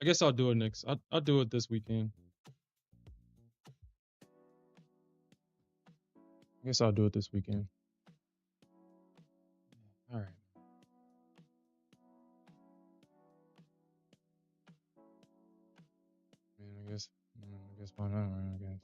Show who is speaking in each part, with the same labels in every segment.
Speaker 1: I guess I'll do it next. I'll do it this weekend. I guess I'll do it this weekend. All right. I guess why not, right? I guess.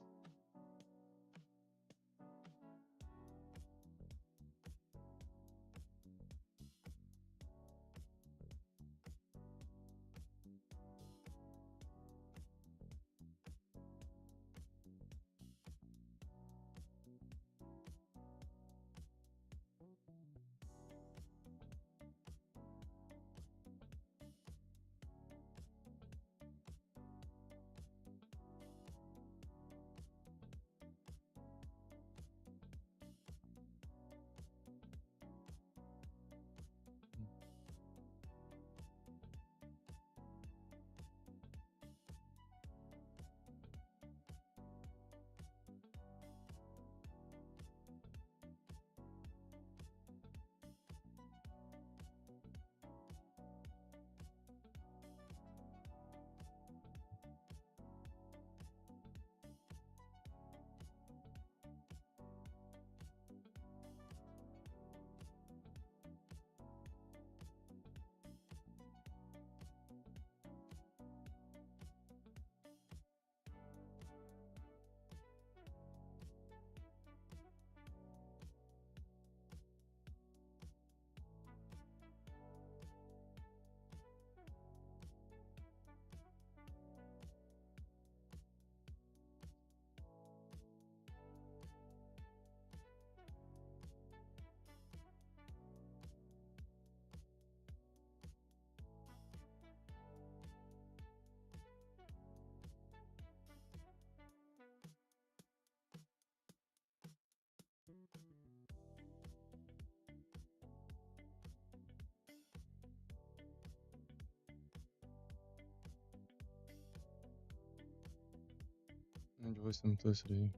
Speaker 1: Enjoy simplicity.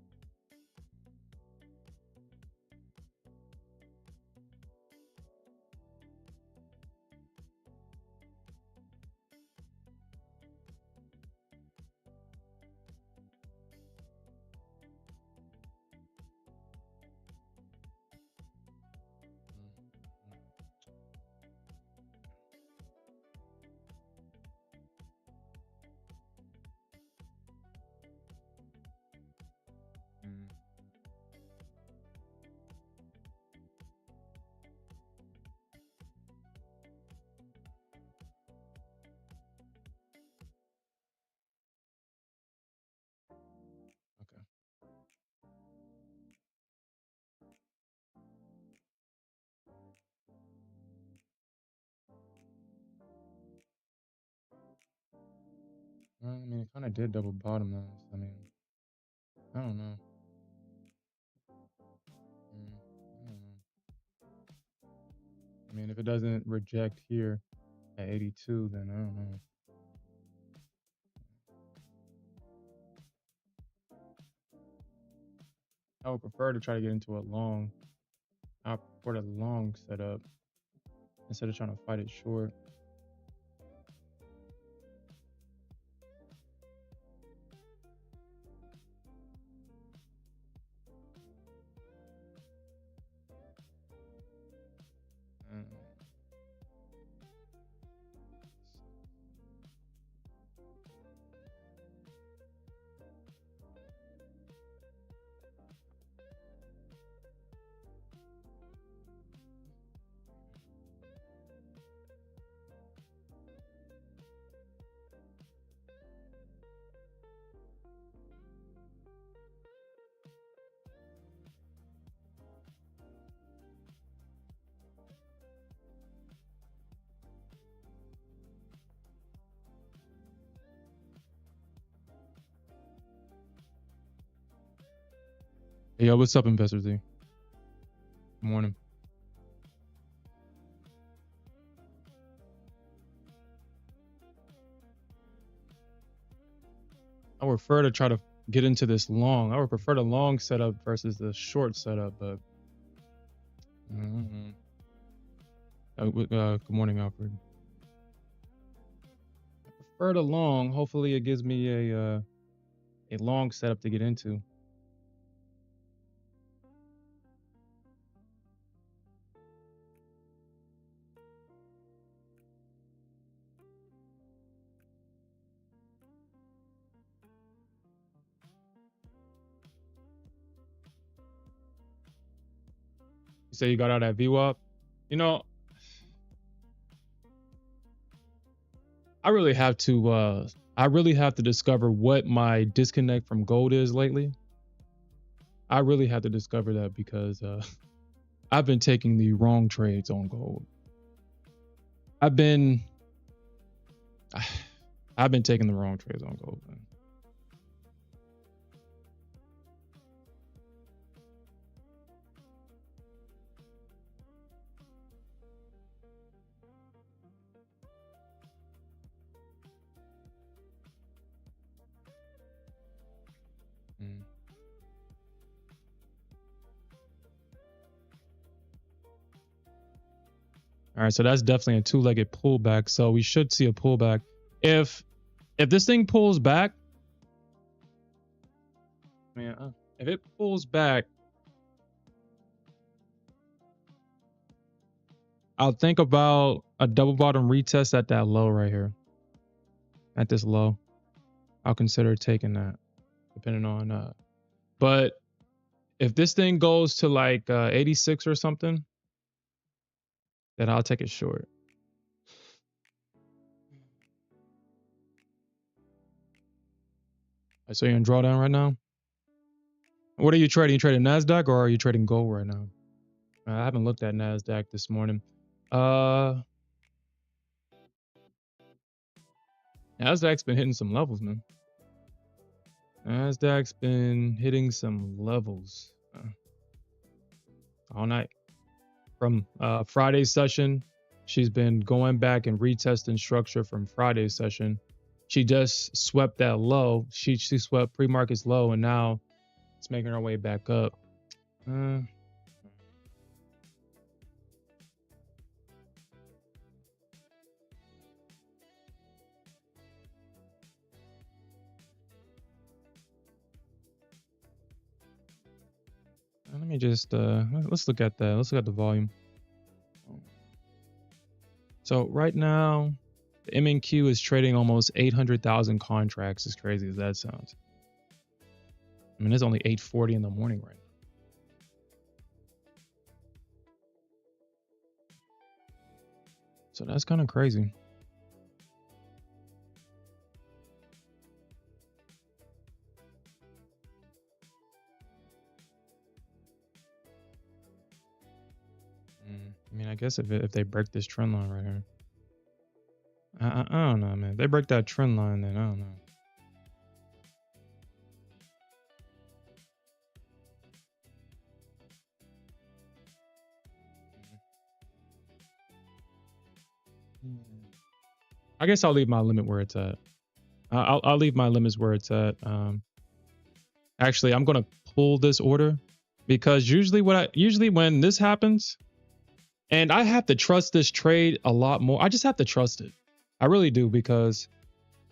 Speaker 1: Mm. Okay. Well, I mean, it kind of did double bottom though. So, I mean, I don't know. I don't know. I mean, if it doesn't reject here at 82, then I don't know. I would prefer to try to get into a long, for the long setup instead of trying to fight it short. Mm. Hey, yo, what's up, Investor Z? Good morning. I would prefer to try to get into this long. I would prefer the long setup versus the short setup, but good morning, Alfred. I prefer the long. Hopefully it gives me a long setup to get into. You say you got out at VWAP? You know, I really have to discover what my disconnect from gold is lately. I really have to discover that because I've been taking the wrong trades on gold. I've been taking the wrong trades on gold, man. Mm. All right, so that's definitely a two-legged pullback. So we should see a pullback. If this thing pulls back, man, if it pulls back, I'll think about a double bottom retest at that low right here. At this low, I'll consider taking that, depending on. But if this thing goes to like 86 or something, then I'll take it short. So you're in drawdown right now? What are you trading? You trading Nasdaq or are you trading gold right now? I haven't looked at Nasdaq this morning. Nasdaq's been hitting some levels, man. Nasdaq's been hitting some levels all night. From Friday's session, she's been going back and retesting structure from Friday's session. She just swept that low. She swept pre-market's low, and now it's making her way back up. Let me just let's look at that. Let's look at the volume. So right now, the MNQ is trading almost 800,000 contracts. As crazy as that sounds. I mean, it's only 8:40 in the morning right now. So that's kind of crazy. I mean, I guess if they break this trend line right here, I don't know, man. If they break that trend line, then I don't know. I guess I'll leave my limit where it's at. I'll leave my limits where it's at. Actually, I'm gonna pull this order because usually when this happens, and I have to trust this trade a lot more. I just have to trust it. I really do, because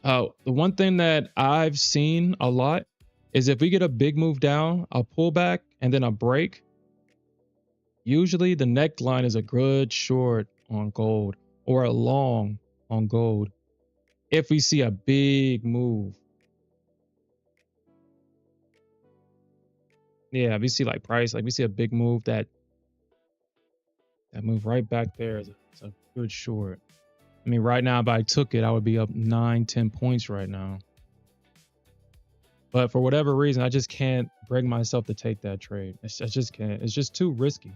Speaker 1: the one thing that I've seen a lot is if we get a big move down, a pullback, and then a break, usually the neckline is a good short on gold or a long on gold if we see a big move. Yeah, we see like price, like we see a big move, that move right back there is a good short. I mean, right now, if I took it, I would be up 9-10 points right now. But for whatever reason, I just can't bring myself to take that trade. I just can't. It's just too risky.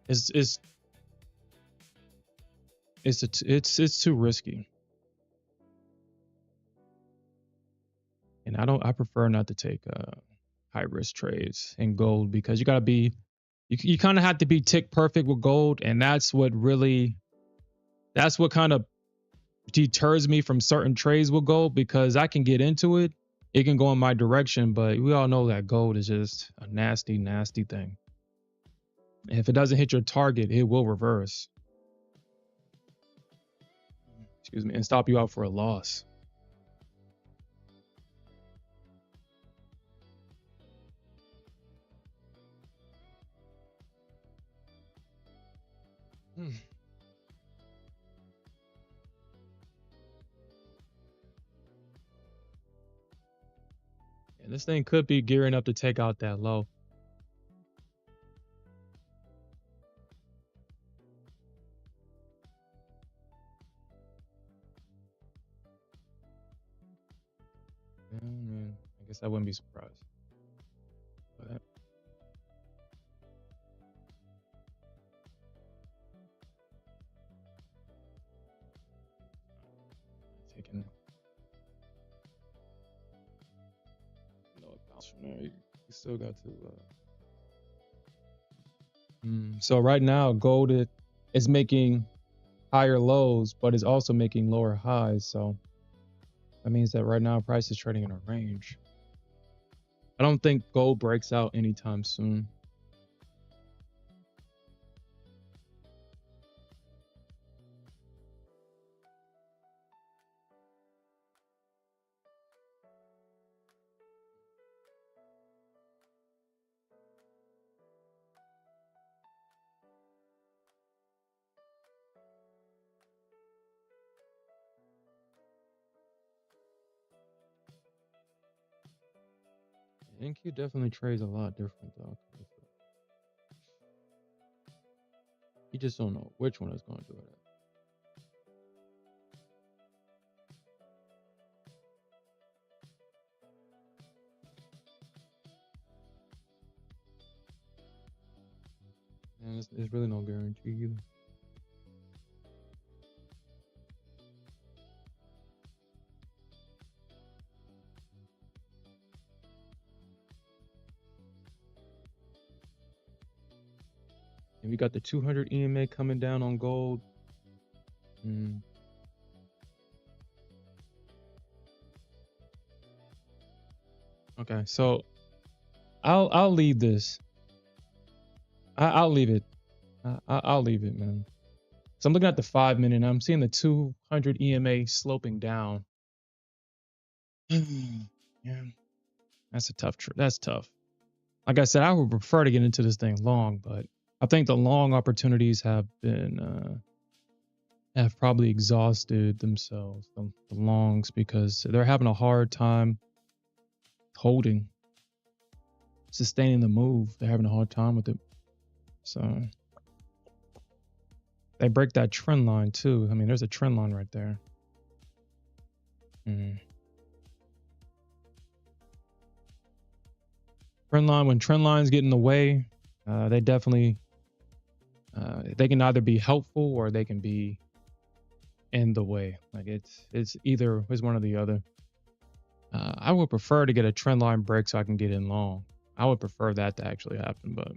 Speaker 1: It's too risky. And I prefer not to take high risk trades in gold, because you kind of have to be tick perfect with gold, and that's what kind of deters me from certain trades with gold, because I can get into it, it can go in my direction, but we all know that gold is just a nasty, nasty thing. And if it doesn't hit your target, it will reverse. excuse me, and stop you out for a loss. Hmm. And this thing could be gearing up to take out that low. Yeah, man, I guess I wouldn't be surprised. But taking bounce from there. You still got to. So right now, gold is making higher lows, but is also making lower highs. So that means that right now price is trading in a range. I don't think gold breaks out anytime soon. NQ definitely trades a lot different though. You just don't know which one is going to do it. And there's really no guarantee either. And we got the 200 EMA coming down on gold. Okay, so I'll leave this. I'll leave it. I'll leave it, man. So I'm looking at the 5-minute. I'm seeing the 200 EMA sloping down. Yeah, that's a tough. That's tough. Like I said, I would prefer to get into this thing long, but I think the long opportunities have been have probably exhausted themselves, the longs, because they're having a hard time holding, sustaining the move. They're having a hard time with it. So they break that trend line too. I mean, there's a trend line right there. Trend line, when trend lines get in the way, they definitely they can either be helpful or they can be in the way. Like it's one or the other. I would prefer to get a trend line break so I can get in long. I would prefer that to actually happen, but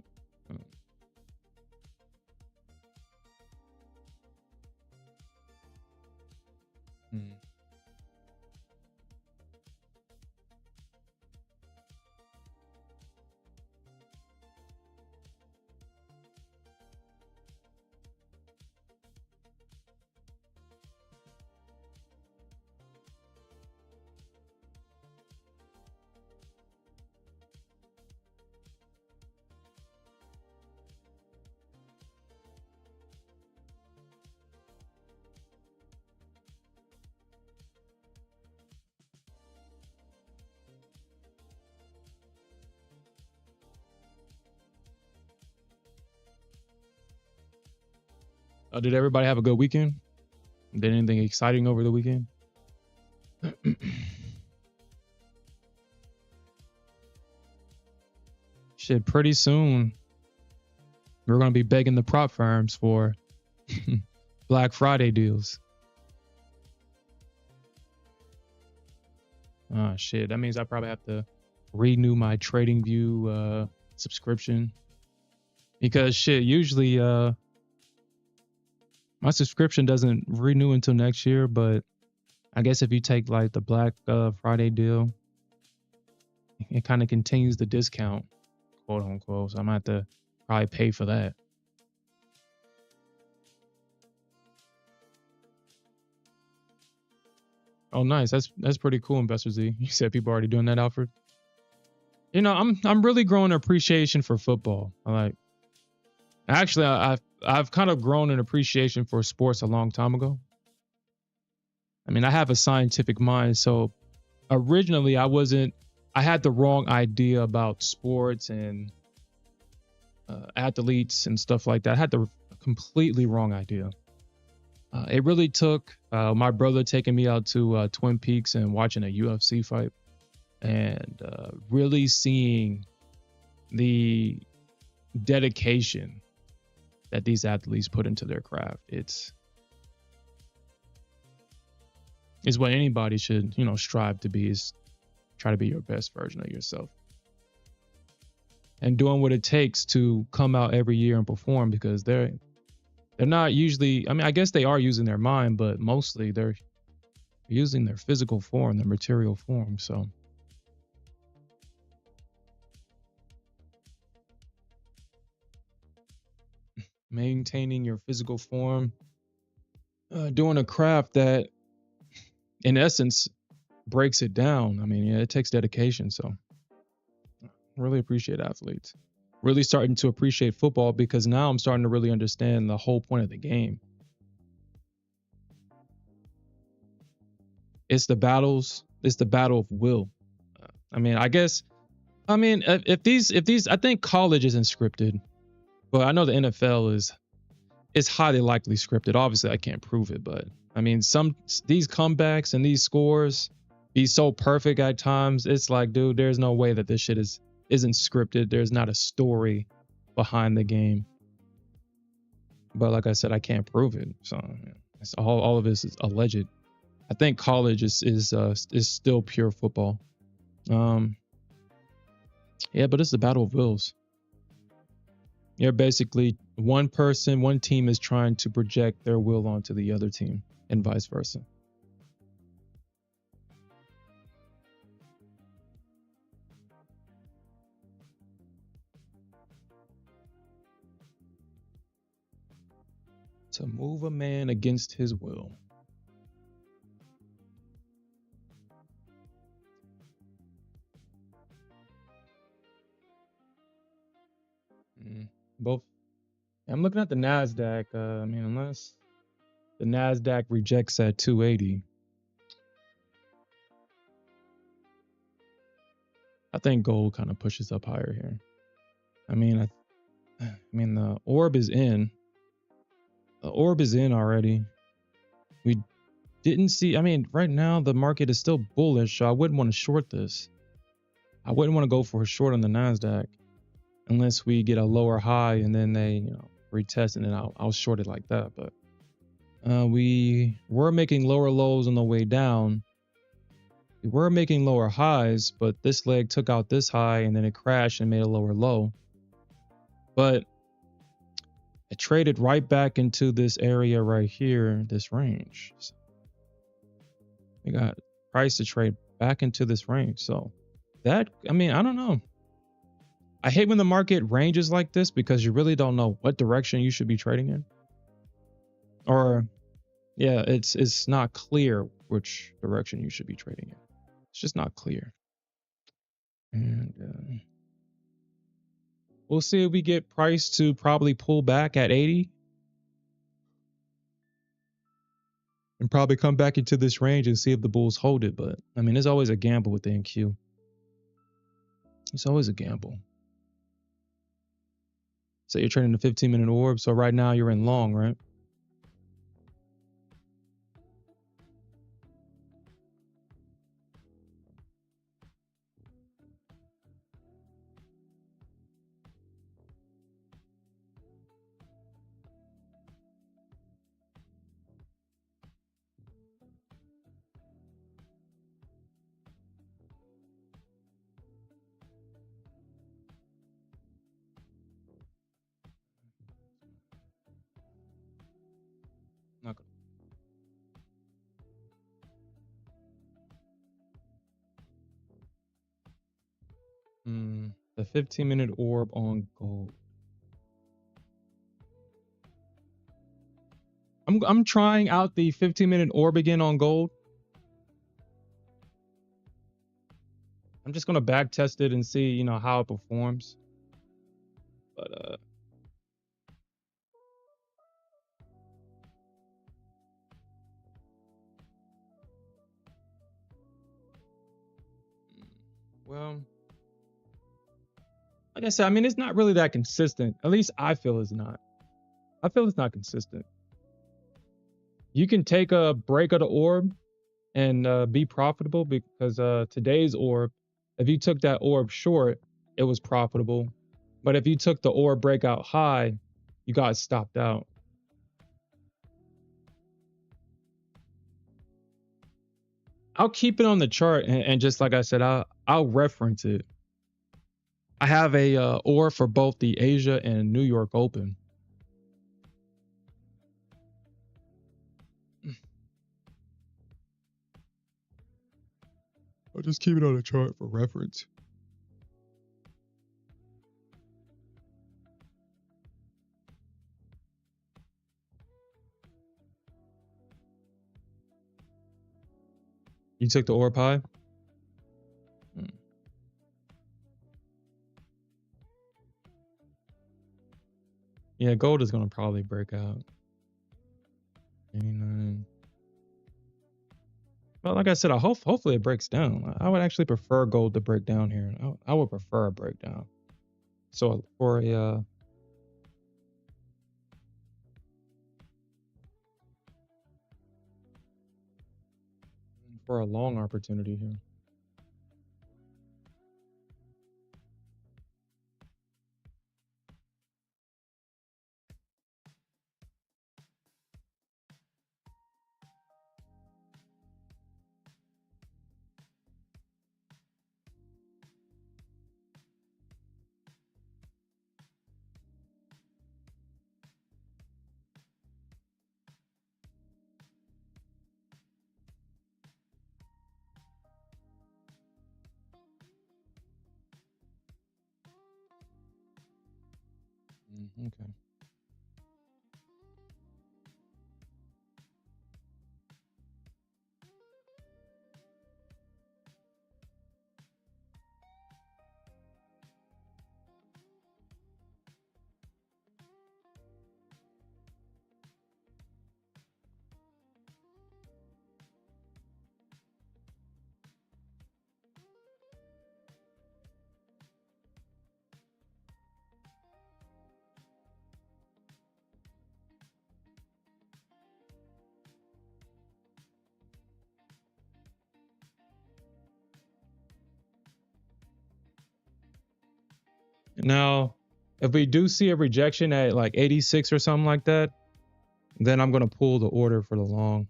Speaker 1: did everybody have a good weekend? Did anything exciting over the weekend? Shit, pretty soon we're gonna be begging the prop firms for Black Friday deals. Oh shit, that means I probably have to renew my TradingView subscription, because shit, usually my subscription doesn't renew until next year, but I guess if you take like the Black Friday deal, it kind of continues the discount, quote unquote. So I'm gonna have to probably pay for that. Oh, nice. That's pretty cool, Investor Z. You said people already doing that, Alfred. You know, I'm really growing an appreciation for football. I like actually I've kind of grown an appreciation for sports a long time ago. I mean, I have a scientific mind, so originally I had the wrong idea about sports and athletes and stuff like that. I had the completely wrong idea. It really took my brother taking me out to Twin Peaks and watching a UFC fight and really seeing the dedication that these athletes put into their craft. It's what anybody should, strive to be, is try to be your best version of yourself. And doing what it takes to come out every year and perform, because they're not usually, I mean, I guess they are using their mind, but mostly they're using their physical form, their material form. So maintaining your physical form, doing a craft that in essence breaks it down. I mean, yeah, it takes dedication. So I really appreciate athletes. Really starting to appreciate football because now I'm starting to really understand the whole point of the game. It's the battle of will. I mean, if these, I think college isn't scripted, but I know the NFL is highly likely scripted. Obviously, I can't prove it, but I mean, these comebacks and these scores be so perfect at times. It's like, dude, there's no way that this shit isn't scripted. There's not a story behind the game. But like I said, I can't prove it. So it's all of this is alleged. I think college is still pure football. Yeah, but it's the battle of wills. You're basically one team is trying to project their will onto the other team and vice versa. To move a man against his will. Both. I'm looking at the Nasdaq. I mean, unless the Nasdaq rejects at 280, I think gold kind of pushes up higher here. I mean, the orb is in. The orb is in already. We didn't see. I mean, right now the market is still bullish, so I wouldn't want to short this. I wouldn't want to go for a short on the Nasdaq unless we get a lower high and then they, retest, and then I'll short it like that. But we were making lower lows on the way down. We were making lower highs, but this leg took out this high and then it crashed and made a lower low. But it traded right back into this area right here, this range. So we got price to trade back into this range. So that, I mean, I don't know. I hate when the market ranges like this because you really don't know what direction you should be trading in. Or yeah, it's not clear which direction you should be trading in. It's just not clear. And we'll see if we get price to probably pull back at 80 and probably come back into this range and see if the bulls hold it. But I mean, there's always a gamble with the NQ. It's always a gamble. So you're trading the 15-minute orb. So right now you're in long, right? Not good. The 15-minute orb on gold. I'm trying out the 15-minute orb again on gold. I'm just gonna back test it and see, you know, how it performs. But well, like I said, I mean, it's not really that consistent. At least I feel it's not. I feel it's not consistent. You can take a break of the orb and be profitable because today's orb, if you took that orb short, it was profitable. But if you took the orb breakout high, you got stopped out. I'll keep it on the chart and just like I said, I'll reference it. I have a orb for both the Asia and New York Open. I'll just keep it on the chart for reference. You took the orb high? Hmm. Yeah, gold is gonna probably break out. 89. Well, like I said, hopefully it breaks down. I would actually prefer gold to break down here. I would prefer a breakdown. So for a long opportunity here. Okay. Now, if we do see a rejection at like 86 or something like that, then I'm gonna pull the order for the long.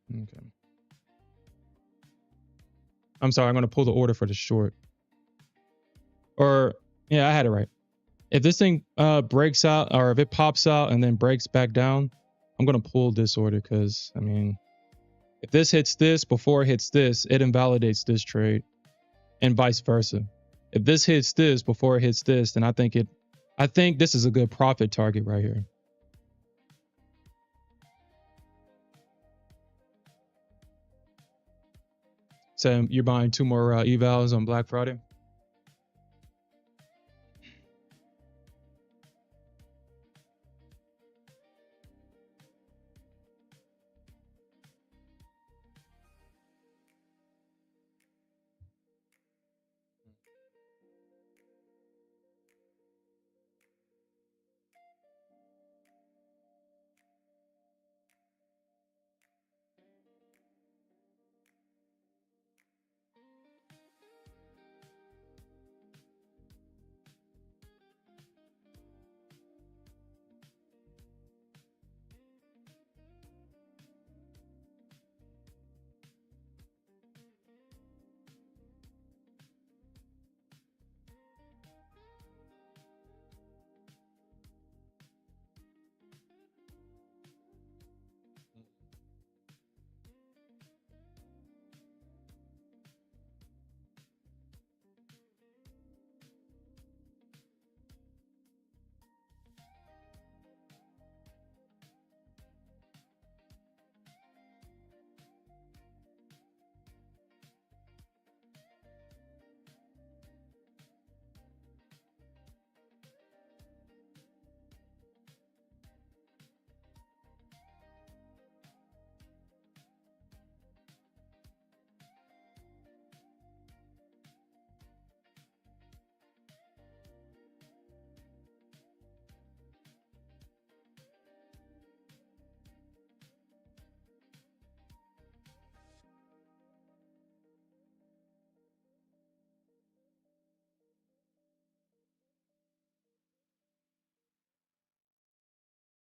Speaker 1: Okay. I'm sorry, I'm gonna pull the order for the short. Or yeah, I had it right. If this thing breaks out or if it pops out and then breaks back down, I'm gonna pull this order because I mean, if this hits this before it hits this, it invalidates this trade, and vice versa. If this hits this before it hits this, then I think this is a good profit target right here. So you're buying 2 more evals on Black Friday?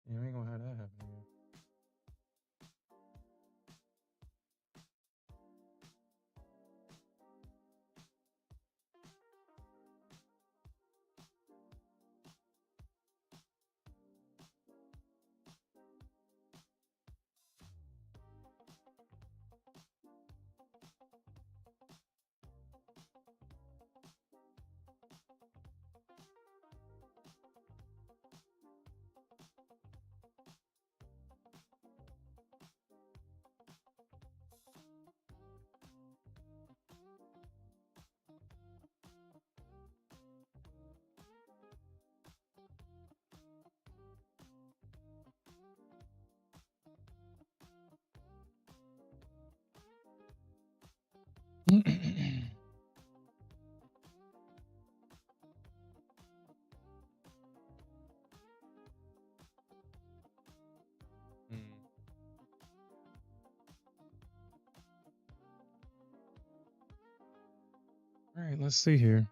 Speaker 1: Yeah, we ain't gonna have that happen again. All right, let's see here.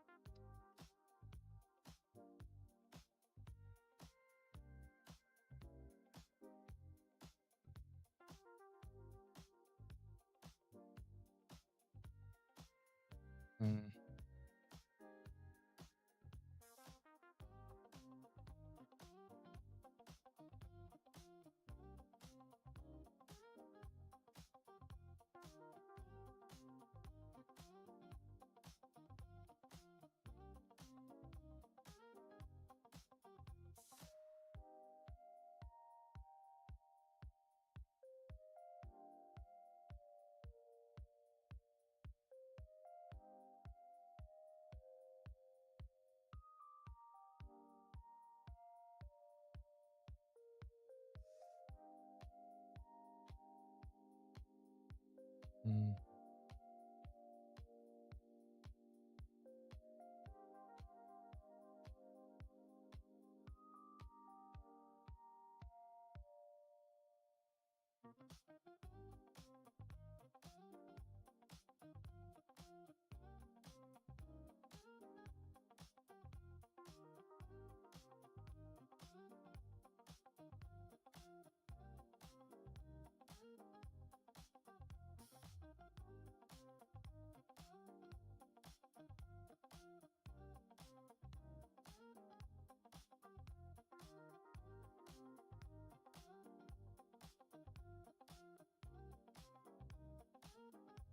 Speaker 1: Mm. Mm.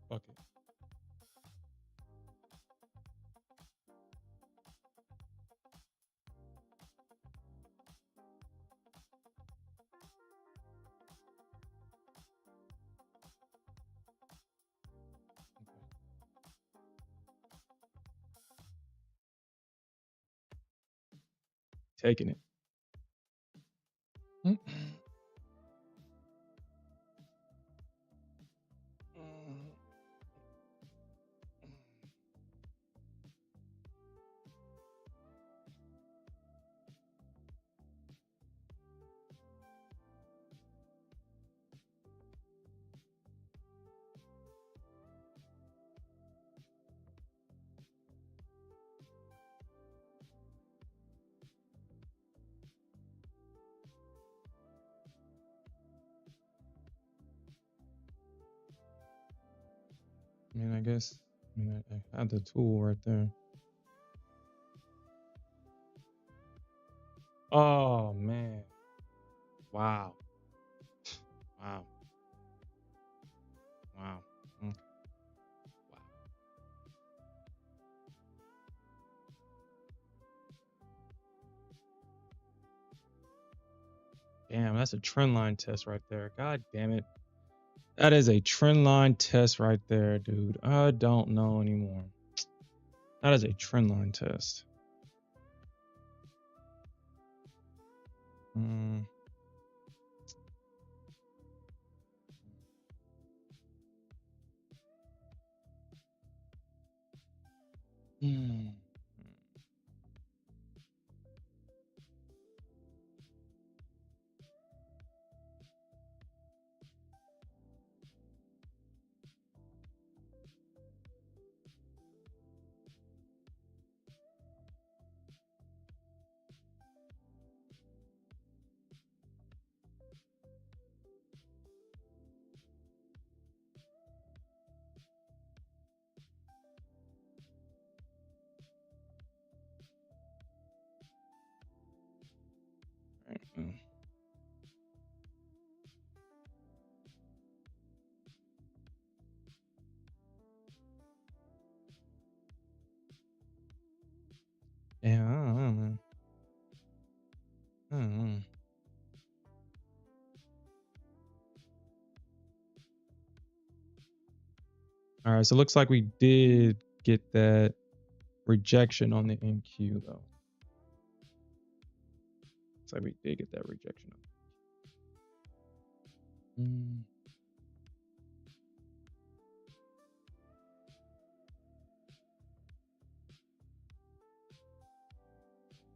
Speaker 1: Fuck it. Taking it. Mm. I mean, I guess. I mean, I had the tool right there. Oh man! Wow! Wow! Wow! Mm. Wow! Damn, that's a trend line test right there. God damn it! That is a trend line test right there, dude. I don't know anymore. That is a trend line test. Mm. Mm. Yeah, I don't know, man. I don't know. All right, so it looks like we did get that rejection on the NQ though. Looks like we did get that rejection. Mm.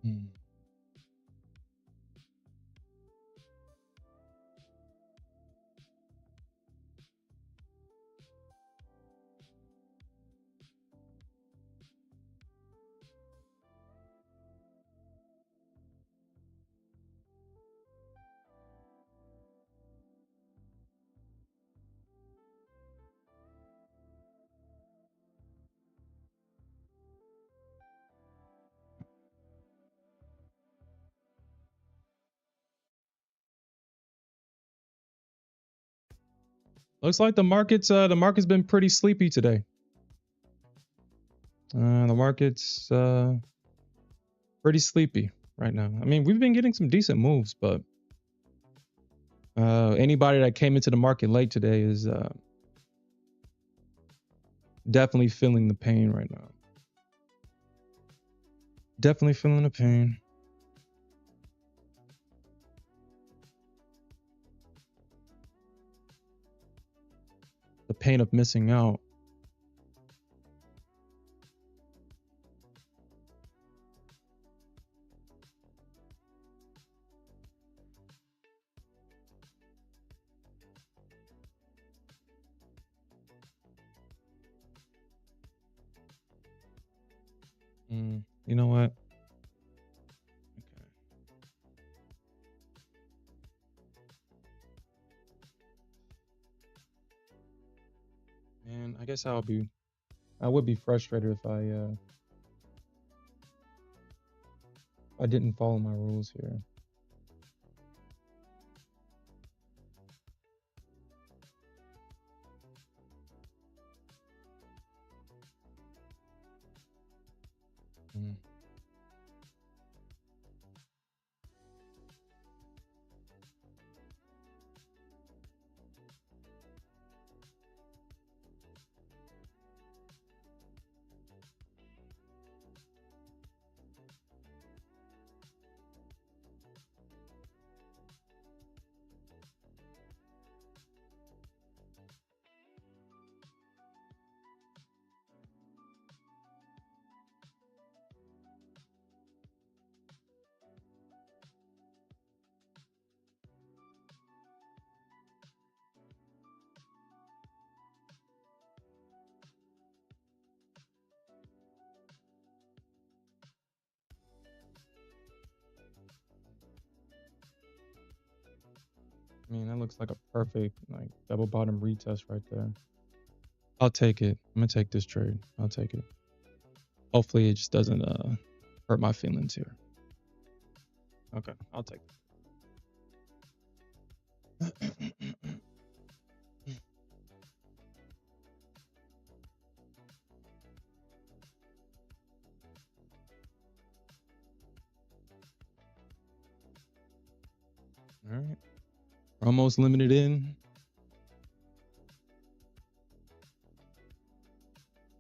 Speaker 1: Mm. Looks like the market's been pretty sleepy today. The market's pretty sleepy right now. I mean, we've been getting some decent moves, but anybody that came into the market late today is definitely feeling the pain right now. Definitely feeling the pain. The pain of missing out. You know what? Okay. Man, I guess I would be frustrated if I didn't follow my rules here. Mm. I mean, that looks like a perfect like double bottom retest right there. I'll take it. I'm gonna take this trade. I'll take it. Hopefully, it just doesn't hurt my feelings here. Okay, I'll take it. All right, we're almost limited in.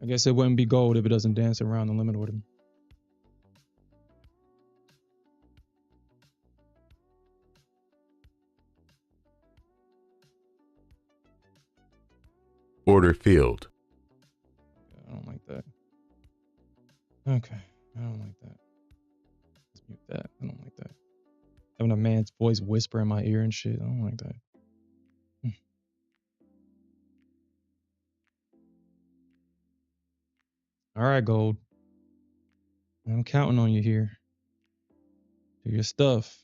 Speaker 1: I guess it wouldn't be gold if it doesn't dance around the limit order.
Speaker 2: Order field.
Speaker 1: I don't like that. Okay, I don't like that. Let's mute that. I don't like that. Having a man's voice whisper in my ear and shit. I don't like that. All right, gold. I'm counting on you here. Do your stuff.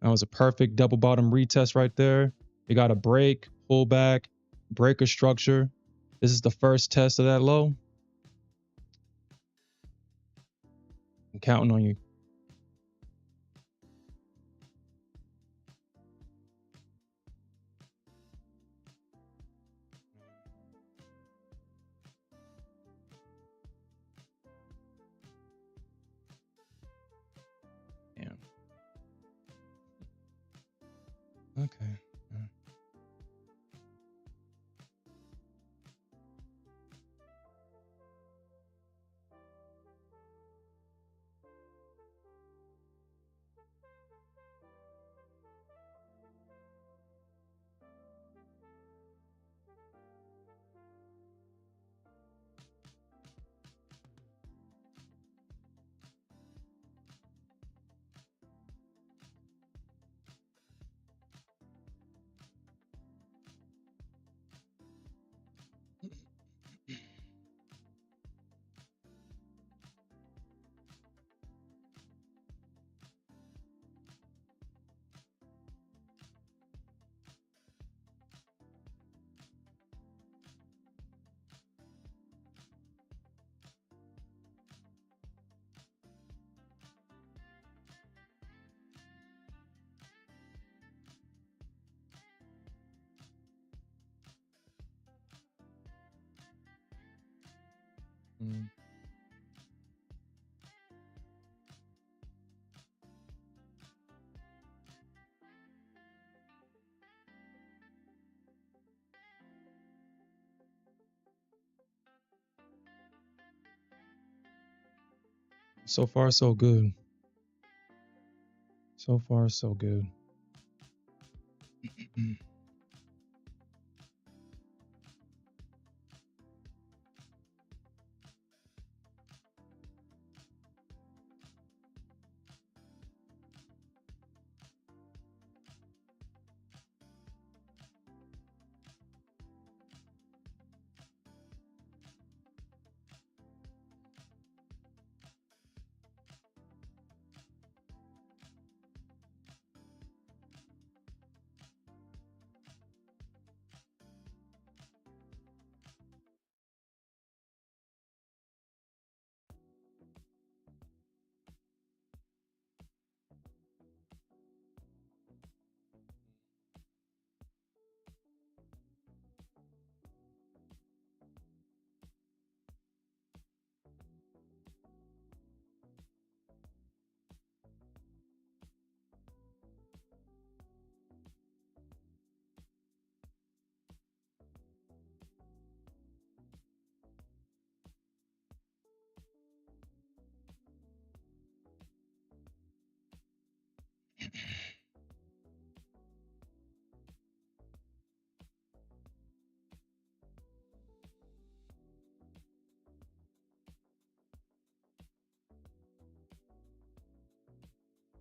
Speaker 1: That was a perfect double bottom retest right there. You got a break, pull back, breaker structure. This is the first test of that low. I'm counting on you. Mm. So far, so good. So far, so good.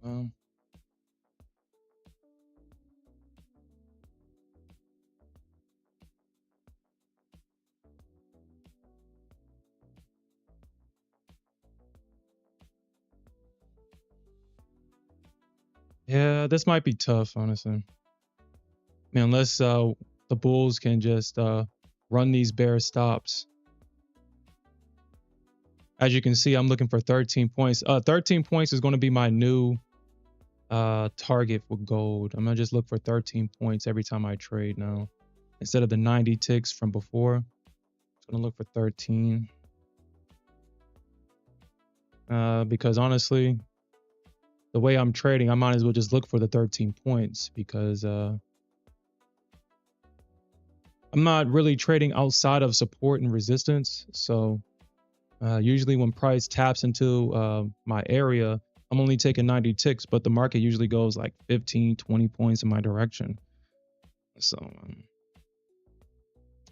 Speaker 1: um, yeah, this might be tough, honestly. I mean, unless the Bulls can just run these bear stops. As you can see, I'm looking for 13 points. 13 points is going to be my new target for gold. I'm gonna just look for 13 points every time I trade now. Instead of the 90 ticks from before, I'm gonna look for 13. Because honestly, the way I'm trading, I might as well just look for the 13 points because I'm not really trading outside of support and resistance. So usually when price taps into my area, I'm only taking 90 ticks, but the market usually goes like 15, 20 points in my direction. So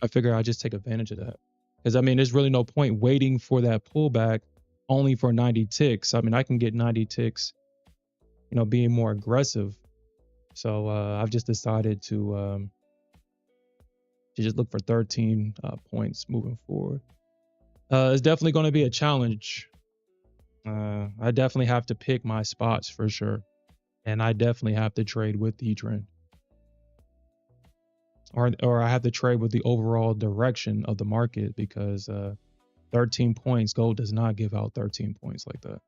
Speaker 1: I figure I'll just take advantage of that. Because I mean, there's really no point waiting for that pullback only for 90 ticks. I mean, I can get 90 ticks, being more aggressive. So I've just decided to just look for 13 points moving forward. It's definitely going to be a challenge. I definitely have to pick my spots for sure. And I definitely have to trade with the trend. Or I have to trade with the overall direction of the market because 13 points, gold does not give out 13 points like that.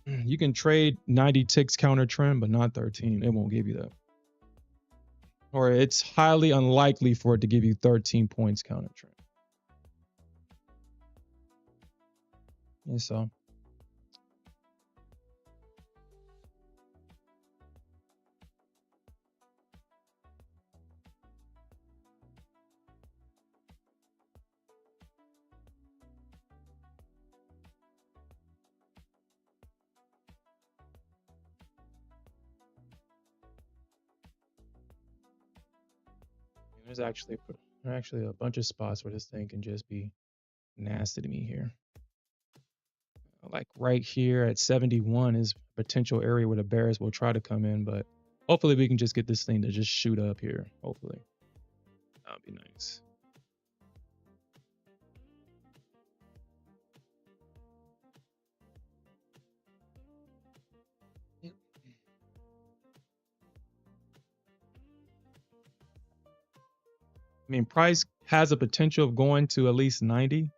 Speaker 1: You can trade 90 ticks counter trend, but not 13. It won't give you that. Or it's highly unlikely for it to give you 13 points counter trend. And so there's actually a bunch of spots where this thing can just be nasty to me here. Like right here at 71 is a potential area where the bears will try to come in, but hopefully we can just get this thing to just shoot up here. Hopefully. That would be nice. I mean, price has a potential of going to at least 90,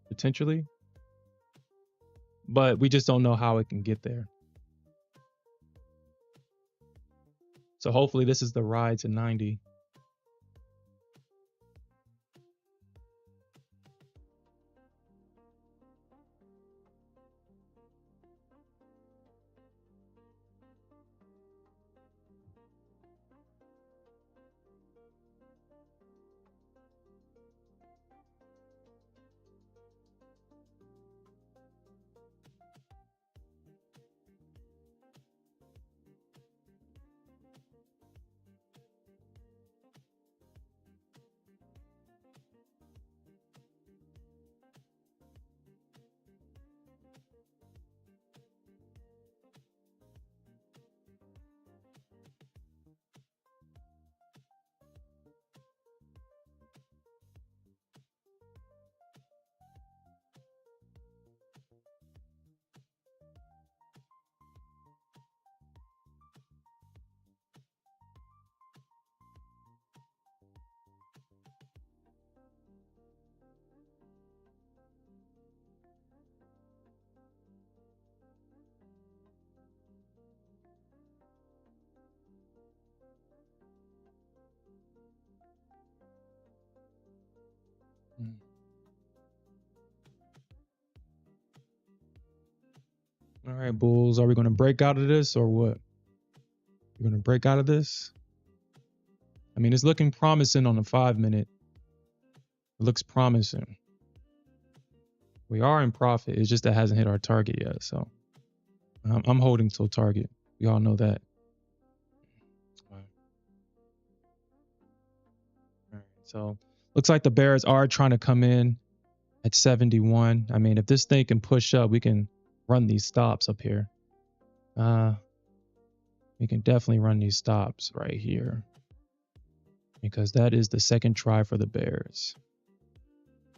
Speaker 1: potentially, but we just don't know how it can get there. So hopefully this is the ride to 90. All right, bulls. Are we going to break out of this or what? We're going to break out of this. I mean, it's looking promising on the 5-minute. It looks promising. We are in profit. It's just that hasn't hit our target yet. So I'm holding till target. We all know that. All right. So looks like the bears are trying to come in at 71. I mean, if this thing can push up, we can run these stops up here. We can definitely run these stops right here because that is the second try for the bears.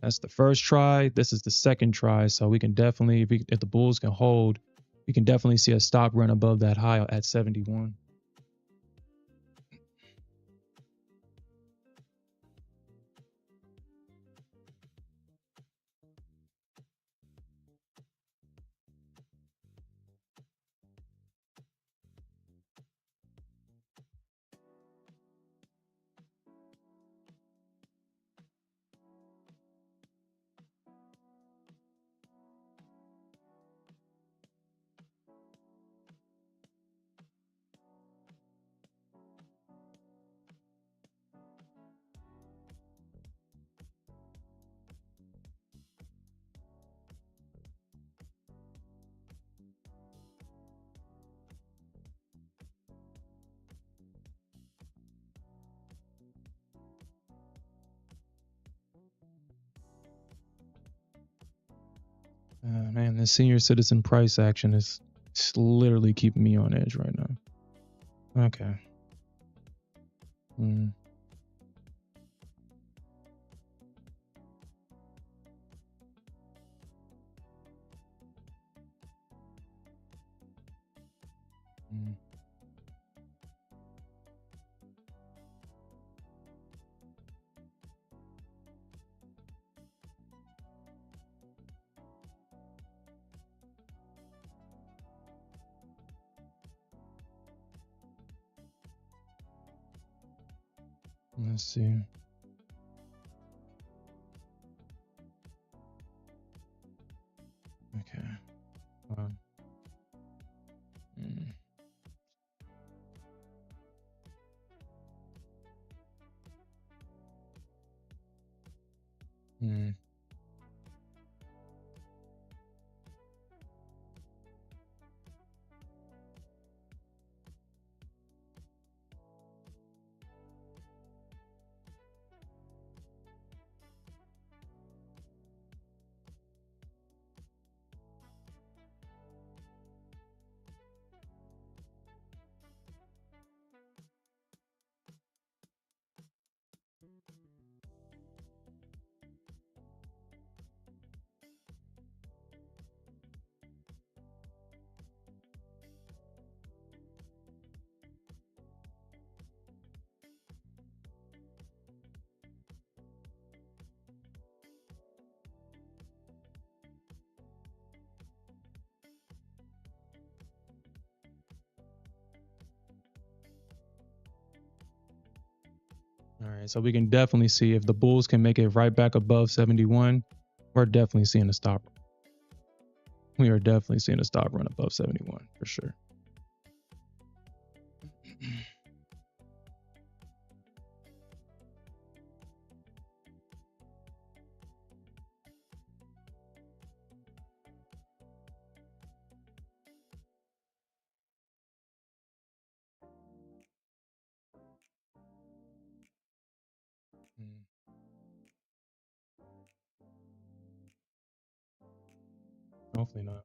Speaker 1: That's the first try. This is the second try. So we can definitely, if the bulls can hold, we can definitely see a stop run above that high at 71. Man, the senior citizen price action is literally keeping me on edge right now. Okay. Mm. Mm. Let's see. Okay. Mm. Mm. All right, so we can definitely see if the bulls can make it right back above 71. We're definitely seeing a stop. We are definitely seeing a stop run above 71 for sure. Mm. Hopefully not.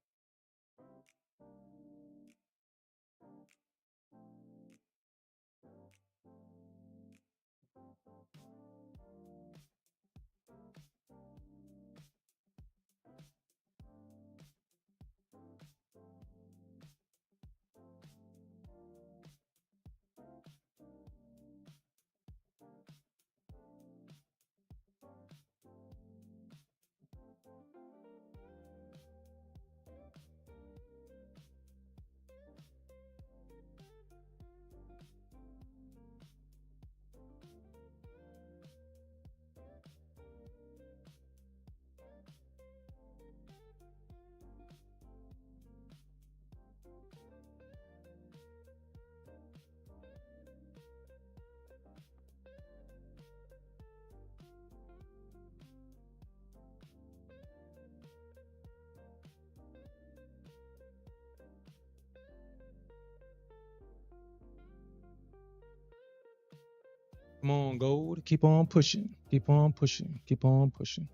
Speaker 1: Come on, gold. Keep on pushing. Keep on pushing. Keep on pushing.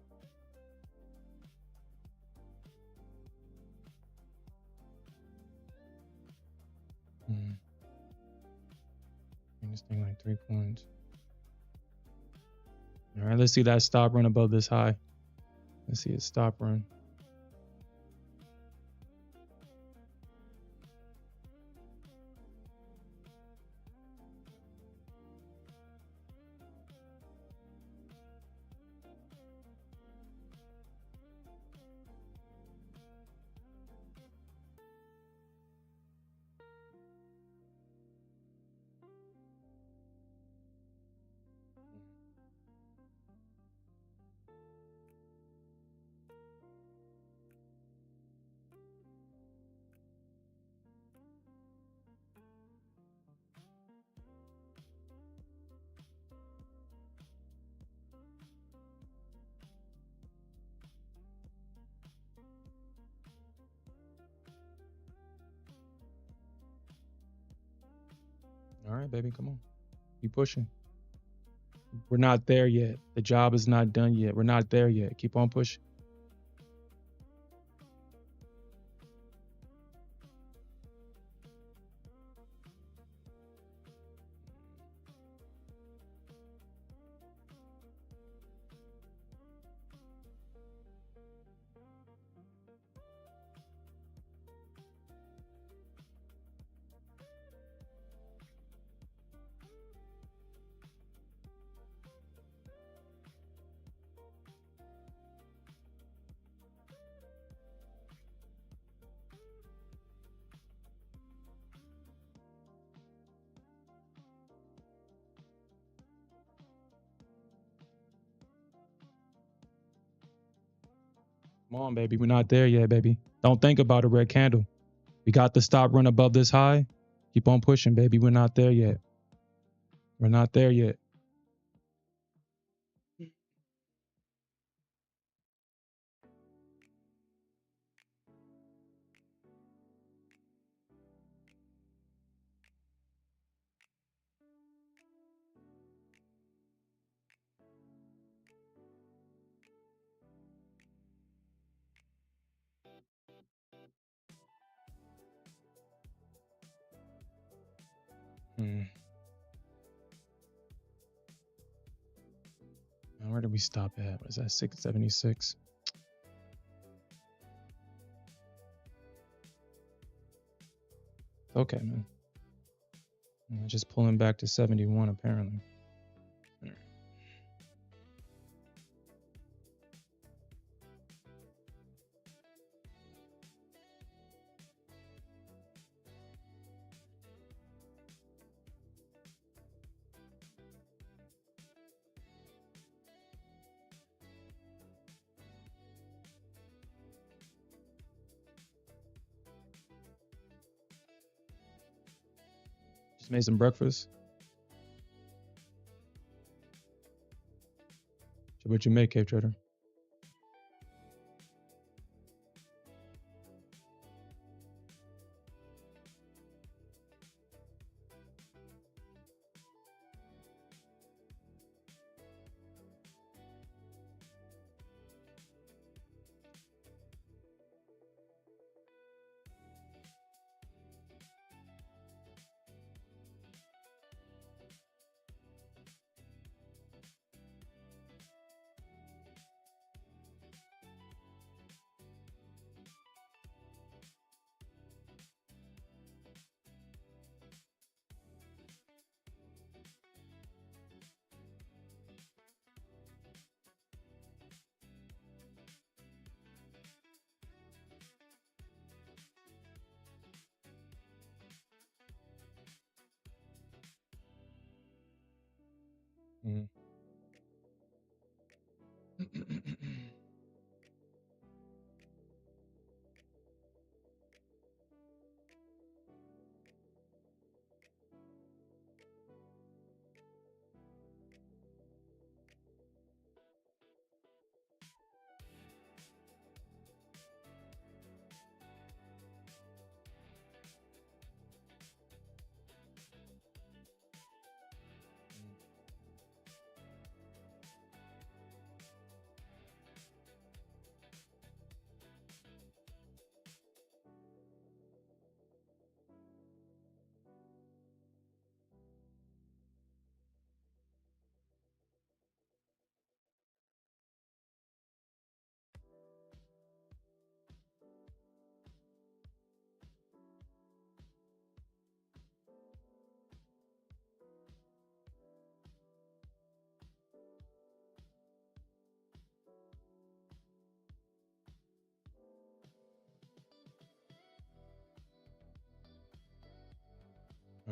Speaker 1: This thing like 3 points. All right, let's see that stop run above this high. Let's see it stop run. All right, baby, come on. Keep pushing. We're not there yet. The job is not done yet. We're not there yet. Keep on pushing. Come on, baby. We're not there yet, baby. Don't think about a red candle. We got the stop run above this high. Keep on pushing, baby. We're not there yet. We're not there yet. Now, where did we stop at? Was that 676? Okay, man. Just pulling back to 71, apparently. Just made some breakfast. What you make, Cape Trader? Mm.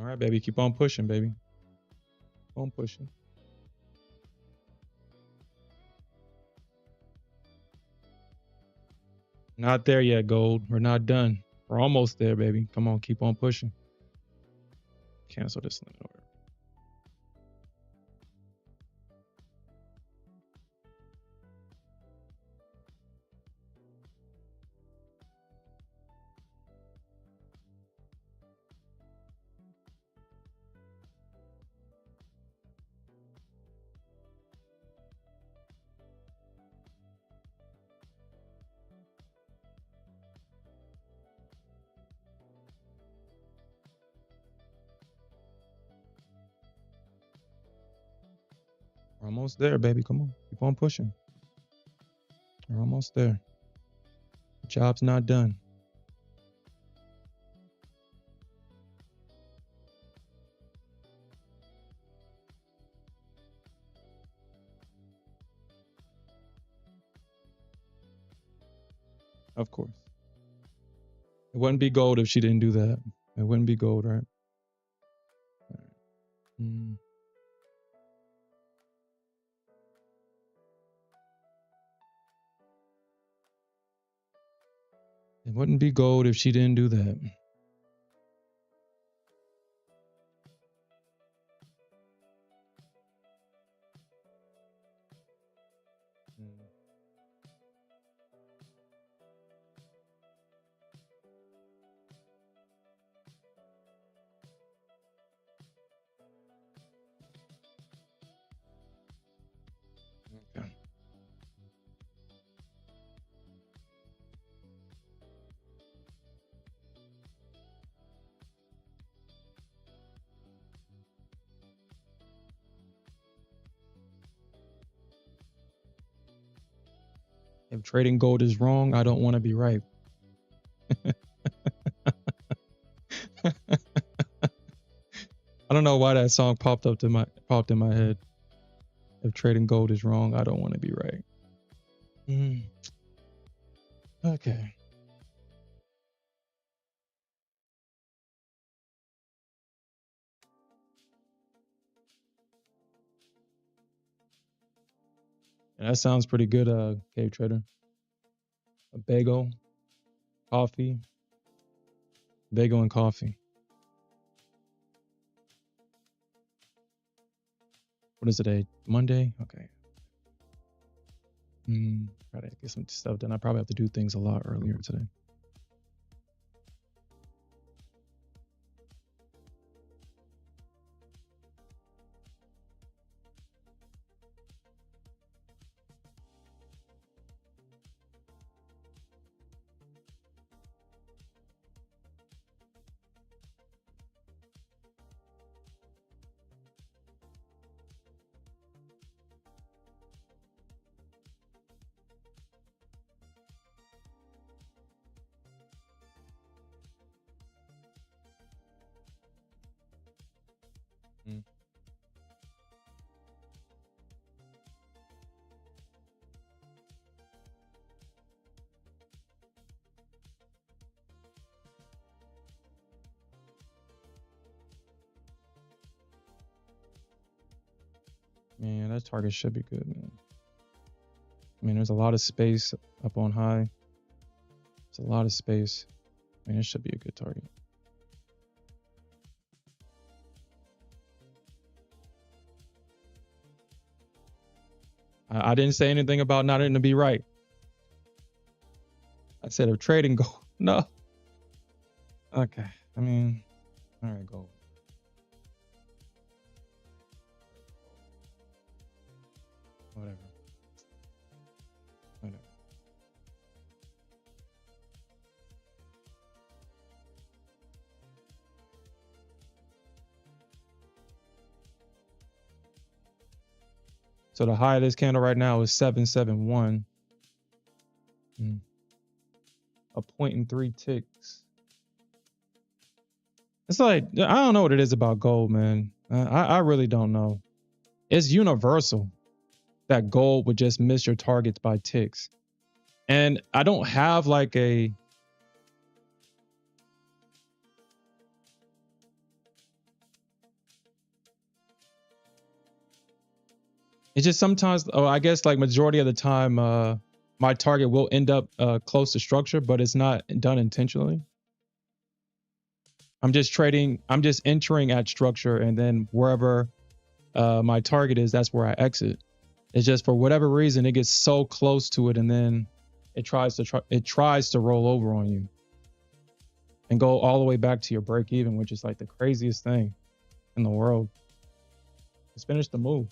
Speaker 1: All right, baby. Keep on pushing, baby. Keep on pushing. Not there yet, gold. We're not done. We're almost there, baby. Come on, keep on pushing. Cancel this limit order. We're almost there, baby. Come on, keep on pushing. We're almost there. The job's not done. Of course. It wouldn't be gold if she didn't do that. It wouldn't be gold, right? Mm. It wouldn't be gold if she didn't do that. Mm. Okay. If trading gold is wrong, I don't want to be right. I don't know why that song popped in my head. If trading gold is wrong, I don't want to be right. Mm. Okay. Yeah, that sounds pretty good, cave trader. A bagel, coffee, bagel and coffee. What is today? Monday? Okay. Gotta get some stuff done. I probably have to do things a lot earlier today. Mm. Man, that target should be good, man. I mean, there's a lot of space up on high. There's a lot of space. I mean, it should be a good target. I didn't say anything about not to be right. I said if trading gold. No. Okay. I mean, all right, gold. Whatever. Whatever. So the high of this candle right now is 771. A 0.3 ticks. It's like, I don't know what it is about gold, man. I really don't know. It's universal that gold would just miss your targets by ticks. And I don't have like It's just sometimes, oh, I guess like majority of the time, my target will end up close to structure, but it's not done intentionally. I'm just trading, I'm just entering at structure, and then wherever my target is, that's where I exit. It's just for whatever reason, it gets so close to it, and then it tries to roll over on you and go all the way back to your break even, which is like the craziest thing in the world. Let's finish the move.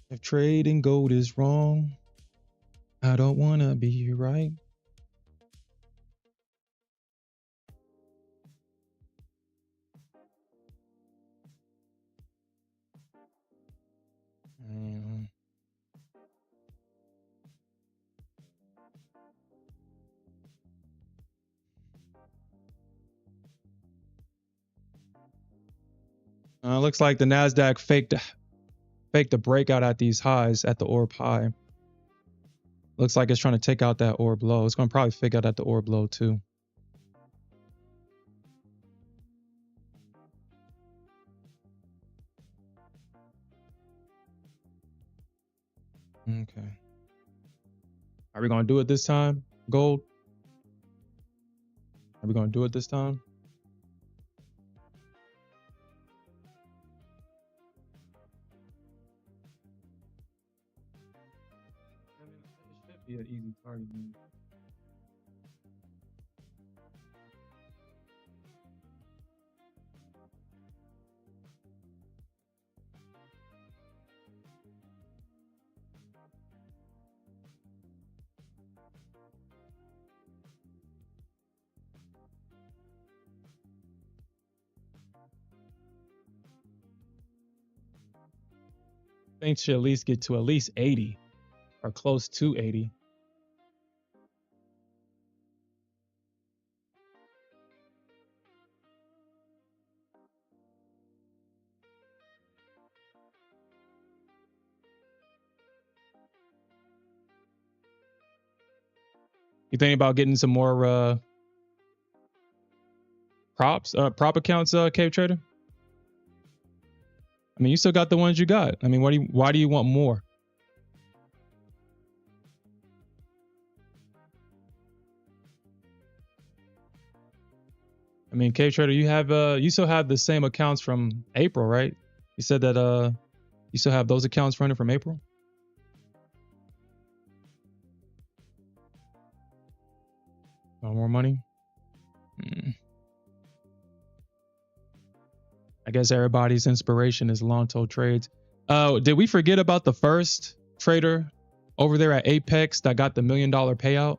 Speaker 1: If trading gold is wrong, I don't want to be right. Looks like the Nasdaq faked a breakout at these highs at the orb high. Looks like it's trying to take out that orb low. It's going to probably fake out at the orb low too. Okay. Are we going to do it this time, gold? Are we going to do it this time? It should be an easy target. I think should at least get to at least 80 or close to 80. You think about getting some more prop accounts, Cave Trader? I mean, you still got the ones you got. I mean, why do you want more? I mean, Cave Trader, you still have the same accounts from April, right? You said that you still have those accounts running from April? No more money? I guess everybody's inspiration is Lonto trades. Did we forget about the first trader over there at Apex that got the $1 million payout?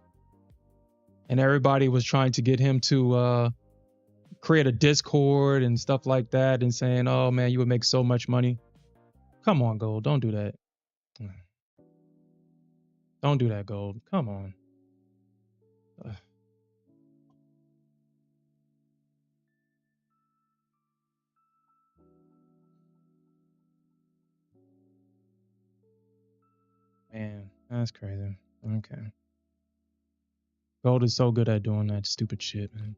Speaker 1: And everybody was trying to get him to create a Discord and stuff like that and saying, oh man, you would make so much money. Come on, Gold. Don't do that. Don't do that, Gold. Come on. Man, that's crazy. Okay. Gold is so good at doing that stupid shit, man.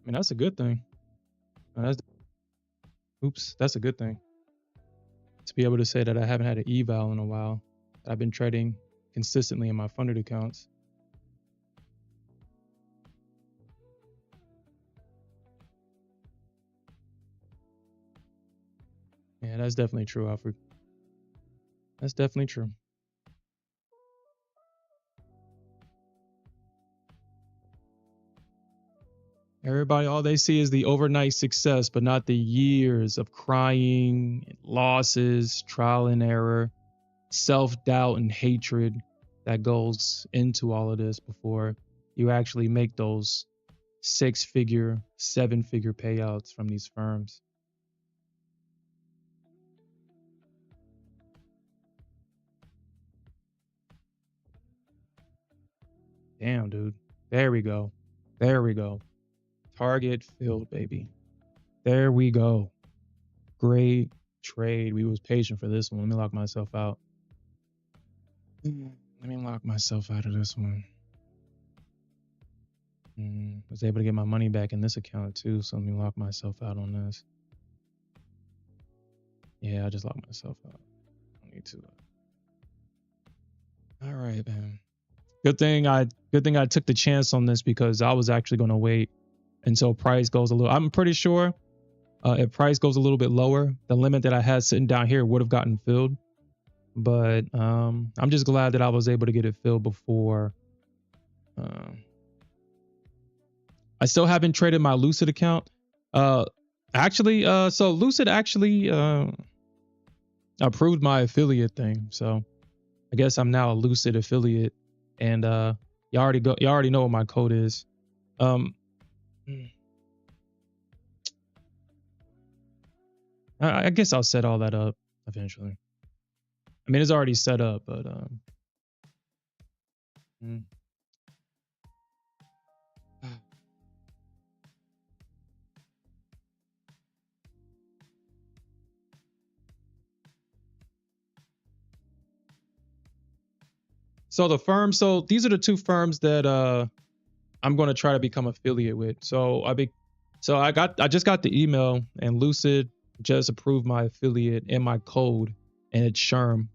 Speaker 1: I mean, that's a good thing. That's a good thing. To be able to say that I haven't had an eval in a while. I've been trading consistently in my funded accounts. Yeah, that's definitely true, Alfred. That's definitely true. Everybody, all they see is the overnight success, but not the years of crying, losses, trial and error, self-doubt and hatred that goes into all of this before you actually make those six-figure, seven-figure payouts from these firms. Damn, dude. There we go. There we go. Target filled, baby. There we go. Great trade. We was patient for this one. Let me lock myself out. Let me lock myself out of this one. Was able to get my money back in this account too, so let me lock myself out on this. Yeah, I just locked myself out. I need to. All right, man. Good thing I took the chance on this because I was actually going to wait until price goes a little. I'm pretty sure if price goes a little bit lower, the limit that I had sitting down here would have gotten filled. But I'm just glad that I was able to get it filled before. I still haven't traded my Lucid account. So Lucid actually approved my affiliate thing. So I guess I'm now a Lucid affiliate, and you already know what my code is. I guess I'll set all that up eventually. I mean, it's already set up, but so these are the two firms that I'm going to try to become affiliate with. So I just got the email, and Lucid just approved my affiliate and my code, and it's Sherm.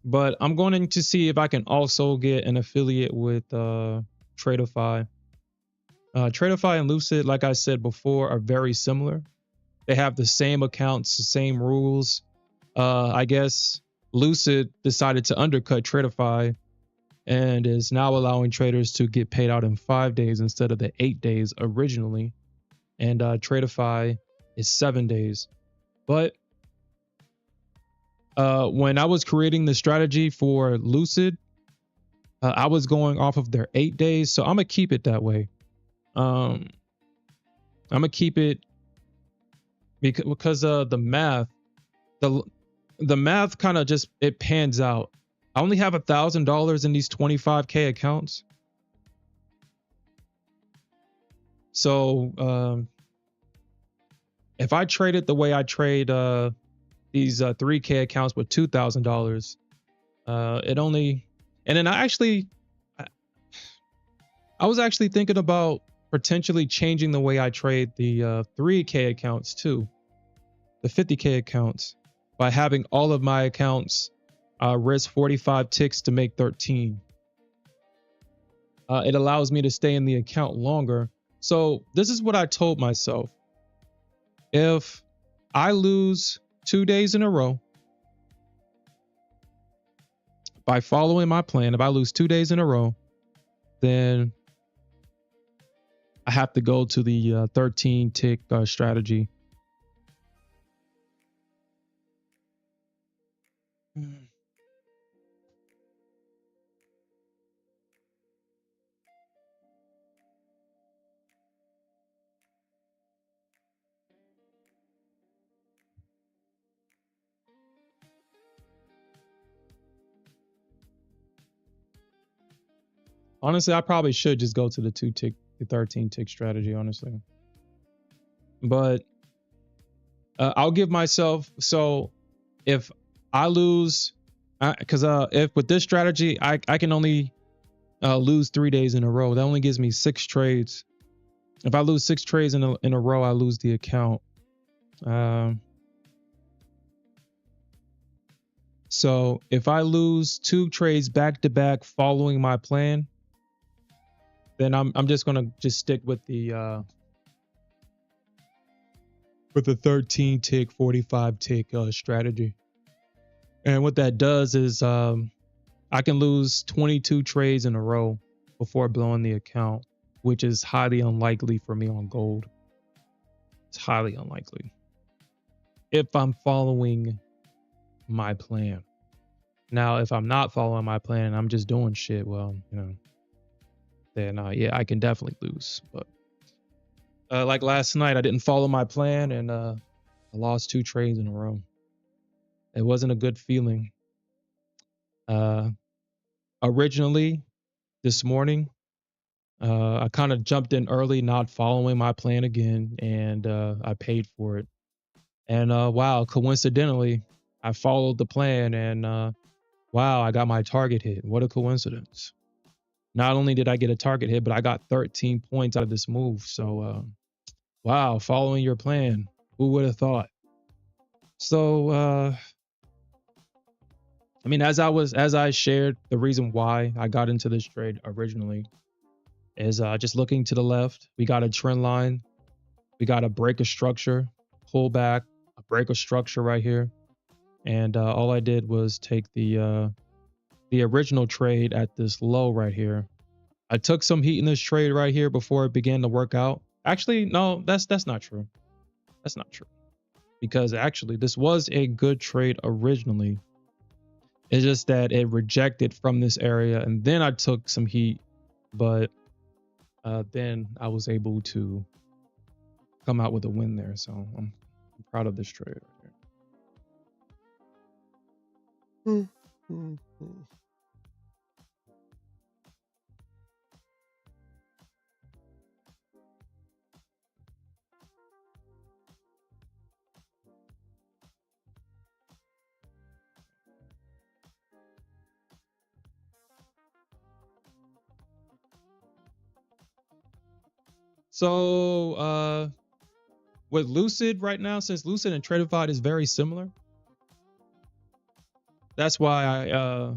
Speaker 1: But I'm going to see if I can also get an affiliate with Tradeify. Tradeify and Lucid, like I said before, are very similar. They have the same accounts, the same rules. I guess Lucid decided to undercut Tradeify and is now allowing traders to get paid out in 5 days instead of the 8 days originally. And Tradeify is 7 days. But when I was creating the strategy for Lucid, I was going off of their 8 days. So I'm going to keep it that way. I'm going to keep it because the math, the math kind of just, it pans out. I only have $1,000 in these 25K accounts. So if I trade it the way I trade these 3K accounts with $2,000, it only, and then I was actually thinking about potentially changing the way I trade the 3K accounts too, the 50K accounts, by having all of my accounts risk 45 ticks to make 13. It allows me to stay in the account longer. So this is what I told myself. If I lose 2 days in a row by following my plan, if I lose 2 days in a row, then I have to go to the 13 tick strategy. Honestly, I probably should just go to the 13 tick strategy, honestly. But I'll give myself, so if I lose, because if with this strategy, I can only lose 3 days in a row. That only gives me 6 trades. If I lose 6 trades in a row, I lose the account. So if I lose 2 trades back to back following my plan, then I'm just gonna stick with the with a 13 tick, 45 tick strategy. And what that does is I can lose 22 trades in a row before blowing the account, which is highly unlikely for me on gold. It's highly unlikely if I'm following my plan. Now, if I'm not following my plan and I'm just doing shit, well, then yeah, I can definitely lose. But like last night, I didn't follow my plan and I lost 2 trades in a row. It wasn't a good feeling. Originally, this morning, I kind of jumped in early, not following my plan again, and I paid for it. And wow, coincidentally, I followed the plan and wow, I got my target hit. What a coincidence. Not only did I get a target hit, but I got 13 points out of this move. So wow, following your plan. Who would have thought? So I mean, as I shared, the reason why I got into this trade originally is just looking to the left. We got a trend line. We got a break of structure, pull back, a break of structure right here. And all I did was take the original trade at this low right here. I took some heat in this trade right here before it began to work out. Actually, no, that's not true. That's not true. Because actually, this was a good trade originally. It's just that it rejected from this area, and then I took some heat, but then I was able to come out with a win there. So I'm proud of this trade right here. So with Lucid right now, since Lucid and Tradified is very similar, that's why I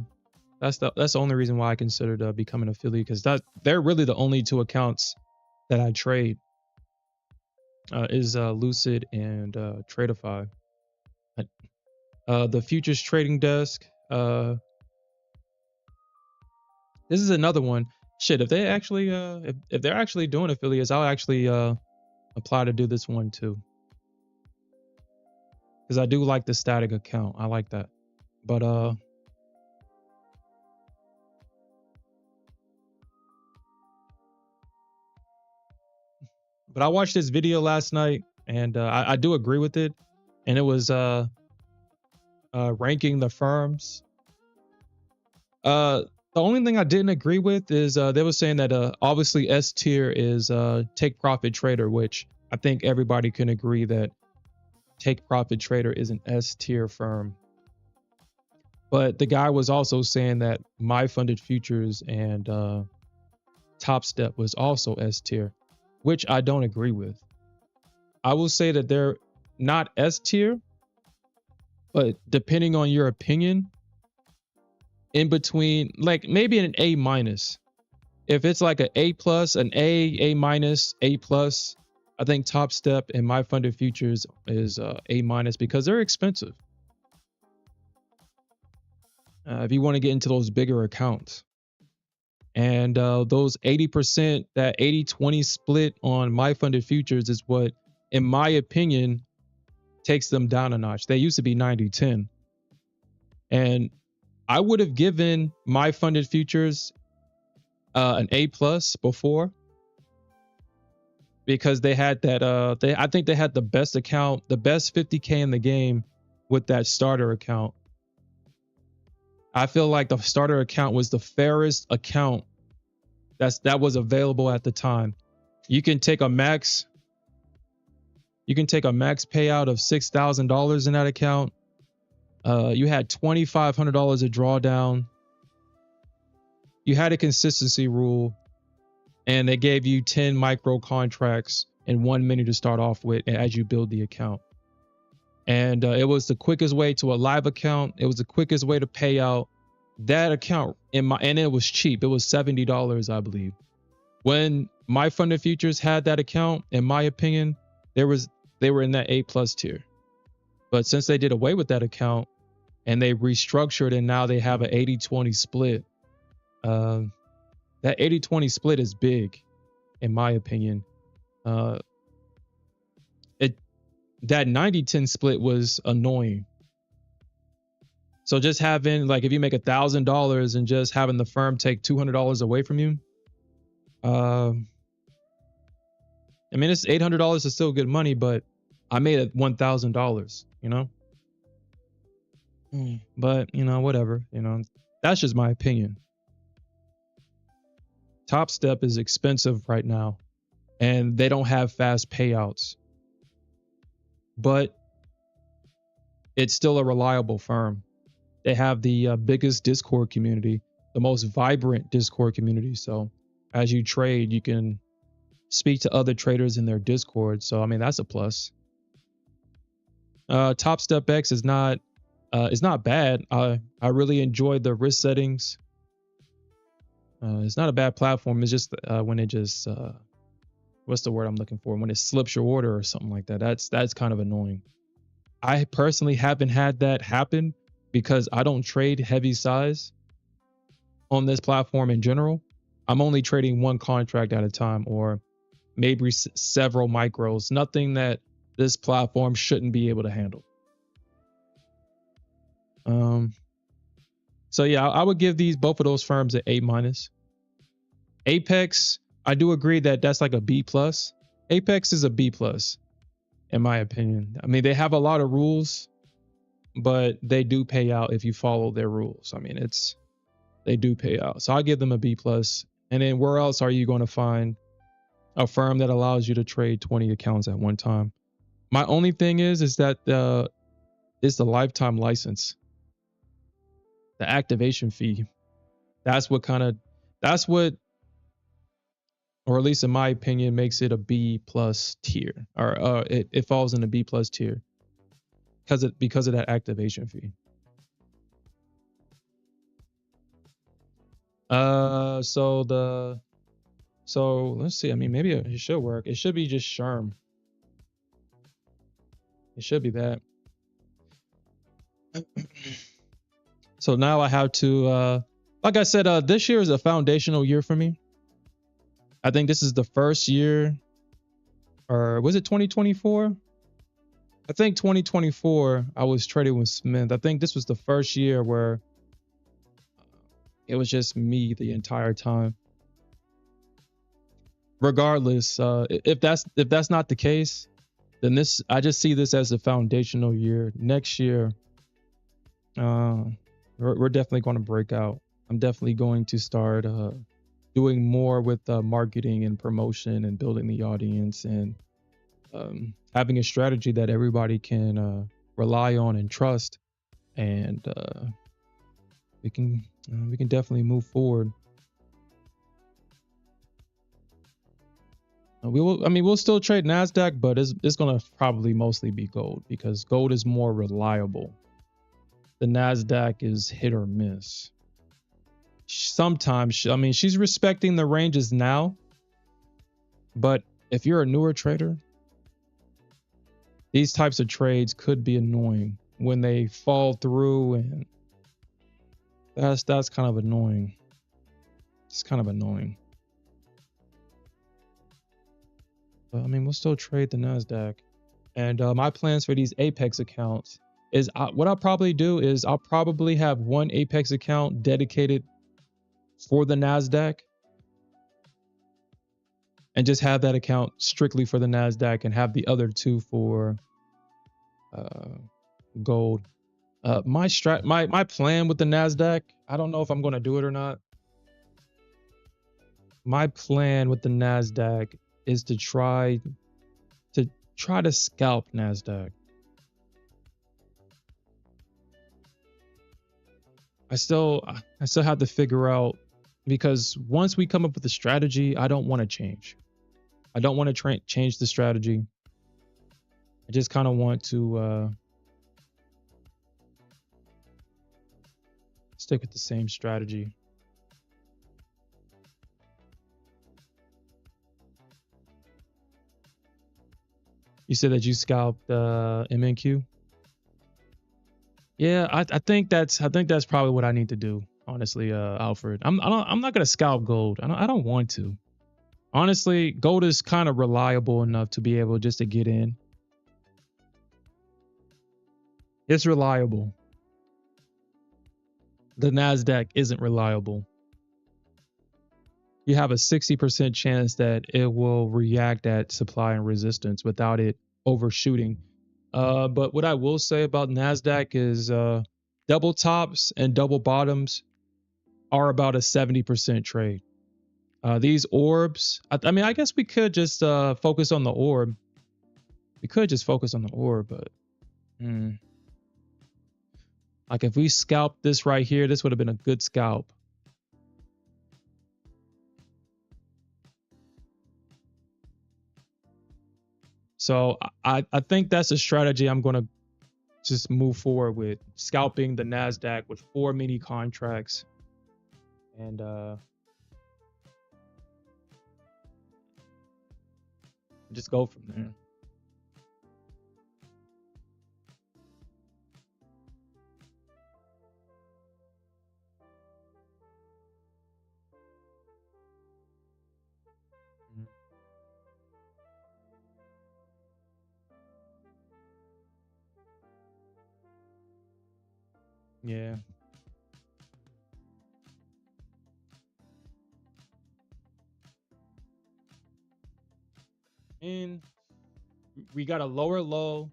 Speaker 1: that's the only reason why I considered becoming an affiliate, because they're really the only 2 accounts that I trade is Lucid and Tradify. The futures trading desk. This is another one. Shit, if they actually if they're actually doing affiliates, I'll actually apply to do this one too, because I do like the static account. I like that. But I watched this video last night, and I do agree with it, and it was ranking the firms. The only thing I didn't agree with is they were saying that obviously S tier is take profit trader, which I think everybody can agree that take profit trader is an S tier firm. But the guy was also saying that my funded futures and Top Step was also S tier, which I don't agree with. I will say that they're not S tier, but depending on your opinion, in between, like maybe an A minus. If it's like an A plus, an A minus, A plus, I think Top Step and my funded futures is A minus, because they're expensive. If you want to get into those bigger accounts. And those 80%, that 80-20 split on my funded futures is what, in my opinion, takes them down a notch. They used to be 90-10. And I would have given my funded futures an A plus before, because they had that I think they had the best account, the best 50K in the game with that starter account. I feel like the starter account was the fairest account that was available at the time. You can take a max payout of $6,000 in that account. You had $2,500 of drawdown. You had a consistency rule, and they gave you 10 micro contracts in 1 minute to start off with as you build the account. And it was the quickest way to a live account. It was the quickest way to pay out that account and it was cheap. It was $70, I believe. When my funded futures had that account, in my opinion, there they were in that A plus tier. But since they did away with that account and they restructured and now they have an 80-20 split, that 80-20 split is big, in my opinion. That 90-10 split was annoying. So just having, like, if you make $1,000 and just having the firm take $200 away from you, I mean, it's $800 is still good money, but I made it $1,000, you know? But, you know, whatever, you know, that's just my opinion. Top Step is expensive right now and they don't have fast payouts, but it's still a reliable firm. They have the biggest Discord community, the most vibrant Discord community. So as you trade, you can speak to other traders in their Discord. So, I mean, that's a plus. Top Step X is not bad. I really enjoyed the risk settings. It's not a bad platform. It's just when it just what's the word I'm looking for? When it slips your order or something like that. That's kind of annoying. I personally haven't had that happen because I don't trade heavy size on this platform in general. I'm only trading one contract at a time or maybe several micros. Nothing that this platform shouldn't be able to handle. So yeah, I would give both of those firms an A-. Apex, I do agree that that's like a B+. Apex is a B+, in my opinion. I mean, they have a lot of rules, but they do pay out if you follow their rules. I mean, they do pay out. So I give them a B+. And then where else are you going to find a firm that allows you to trade 20 accounts at one time? My only thing is that it's the lifetime license. The activation fee. That's what, or at least in my opinion, makes it a B+ tier, or it falls in a B+ tier because of that activation fee. So let's see. I mean, maybe it should work. It should be just Sherm. It should be that. So now I have to, like I said, this year is a foundational year for me. I think this is the first year, or was it 2024? I think 2024, I was trading with Smith. I think this was the first year where it was just me the entire time. Regardless, if that's not the case, then I just see this as a foundational year. Next year, we're definitely going to break out. I'm definitely going to start doing more with marketing and promotion and building the audience and having a strategy that everybody can rely on and trust, and we can definitely move forward. We'll still trade Nasdaq, but it's going to probably mostly be gold because gold is more reliable. The Nasdaq is hit or miss. Sometimes, I mean, she's respecting the ranges now, but if you're a newer trader, these types of trades could be annoying when they fall through, and that's kind of annoying. It's kind of annoying. But, I mean, we'll still trade the Nasdaq. And my plans for these Apex accounts is what I'll probably do is I'll probably have one Apex account dedicated for the Nasdaq and just have that account strictly for the Nasdaq and have the other two for gold. My plan with the Nasdaq, I don't know if I'm going to do it or not. My plan with the Nasdaq is to try to scalp Nasdaq. I still have to figure out, because once we come up with a strategy, I don't want to change. I don't want to change the strategy. I just kind of want to stick with the same strategy. You said that you scalped MNQ. Yeah, I think that's probably what I need to do. Honestly, Alfred, I'm not gonna scalp gold. I don't want to. Honestly, gold is kind of reliable enough to be able just to get in. It's reliable. The Nasdaq isn't reliable. You have a 60% chance that it will react at supply and resistance without it overshooting. But what I will say about Nasdaq is double tops and double bottoms are about a 70% trade. These orbs, I mean, I guess we could just focus on the orb. We could just focus on the orb, but like if we scalped this right here, this would have been a good scalp. So I think that's a strategy I'm going to just move forward with, scalping the Nasdaq with 4 mini contracts and just go from there. Yeah. And we got a lower low,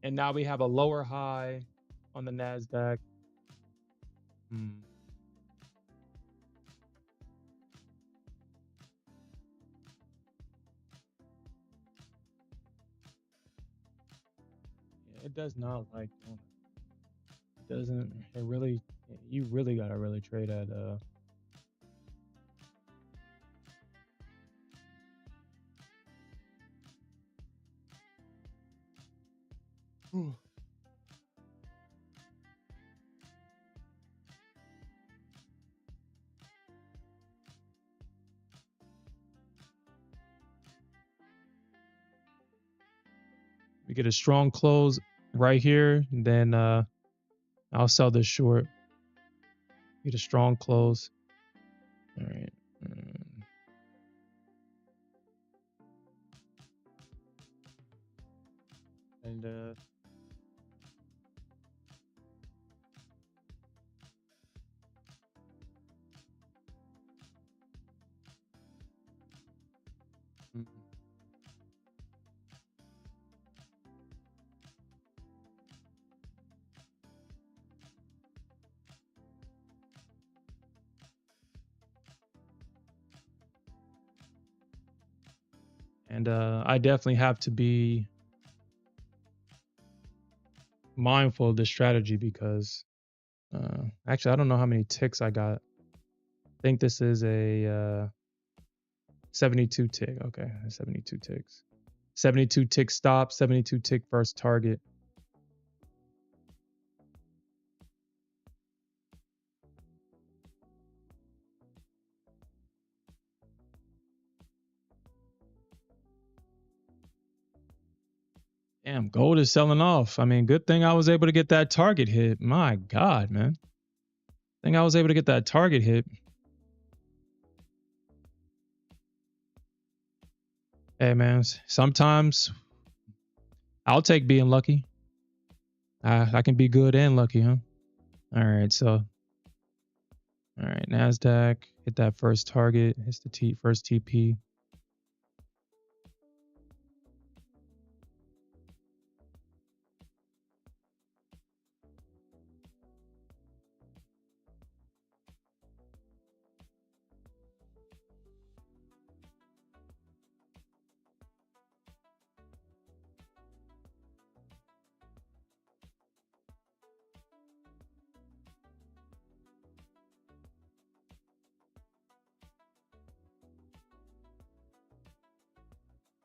Speaker 1: and now we have a lower high on the Nasdaq. Yeah, it does not like it doesn't. It really, you really gotta really trade at we get a strong close right here, then I'll sell this short. Get a strong close. All right. And I definitely have to be mindful of this strategy because actually I don't know how many ticks I got. I think this is a 72 tick. Okay, 72 ticks. 72 tick stop, 72 tick first target. Damn, gold is selling off. I mean, good thing I was able to get that target hit. My God, man. Think I was able to get that target hit. Hey, man, sometimes I'll take being lucky. I can be good and lucky, huh? All right, so all right, Nasdaq hit that first target. Hits the first TP.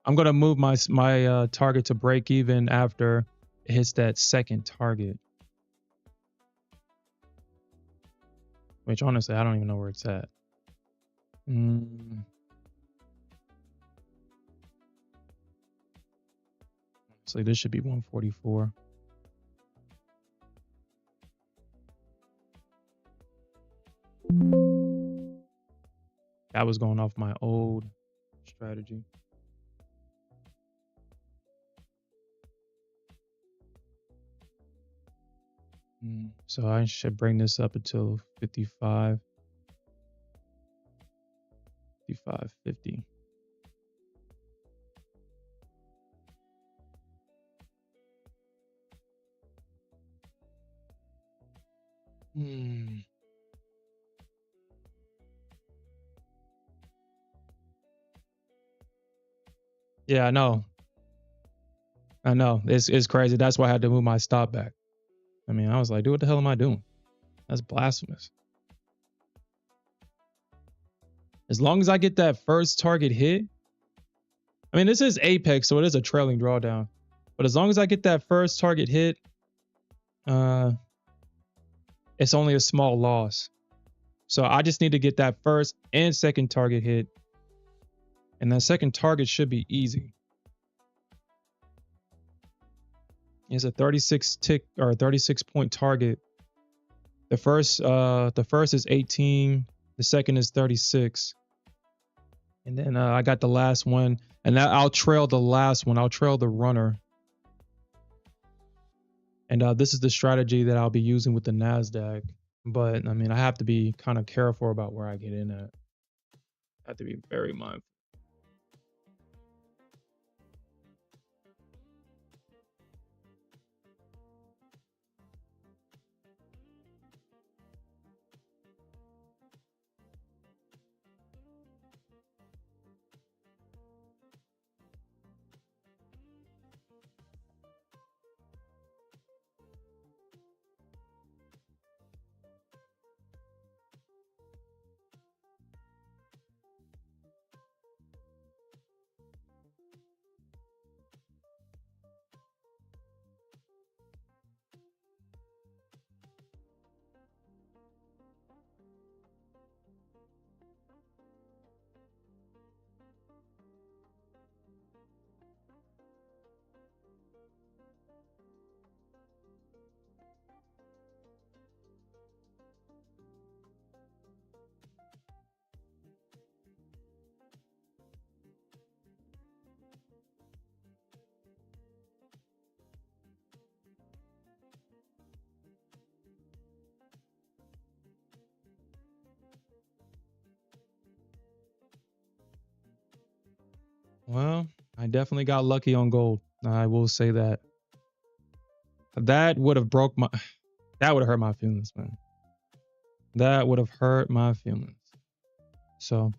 Speaker 1: I'm gonna move my target to break even after it hits that second target. Which honestly, I don't even know where it's at. So this should be 144. That was going off my old strategy. So I should bring this up until 55, 55.50. Yeah, I know. I know. It's crazy. That's why I had to move my stop back. I mean, I was like, dude, what the hell am I doing? That's blasphemous. As long as I get that first target hit, I mean, this is Apex, so it is a trailing drawdown. But as long as I get that first target hit, it's only a small loss. So I just need to get that first and second target hit. And that second target should be easy. It's a 36 tick or 36 point target. The first is 18, the second is 36. And then I got the last one, and I'll trail the last one. I'll trail the runner. And this is the strategy that I'll be using with the Nasdaq. But I mean, I have to be kind of careful about where I get in at. I have to be very mindful. Well, I definitely got lucky on gold. I will say that. That would have that would have hurt my feelings, man. That would have hurt my feelings. So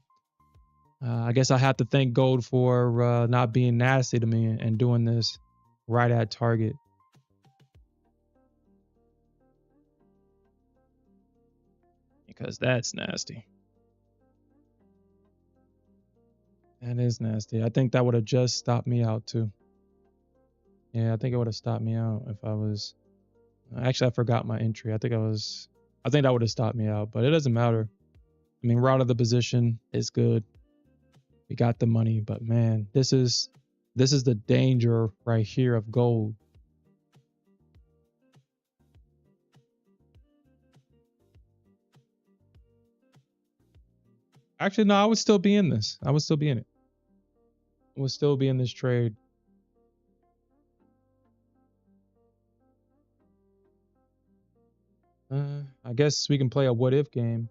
Speaker 1: I guess I have to thank gold for not being nasty to me and doing this right at target. Because that's nasty. That is nasty. I think that would have just stopped me out too. Yeah, I think it would have stopped me out if I was. Actually, I forgot my entry. I think that would have stopped me out, but it doesn't matter. I mean, we're out of the position. It's good. We got the money, but man, this is the danger right here of gold. Actually, no, I would still be in this. I would still be in it. I would still be in this trade. I guess we can play a what if game.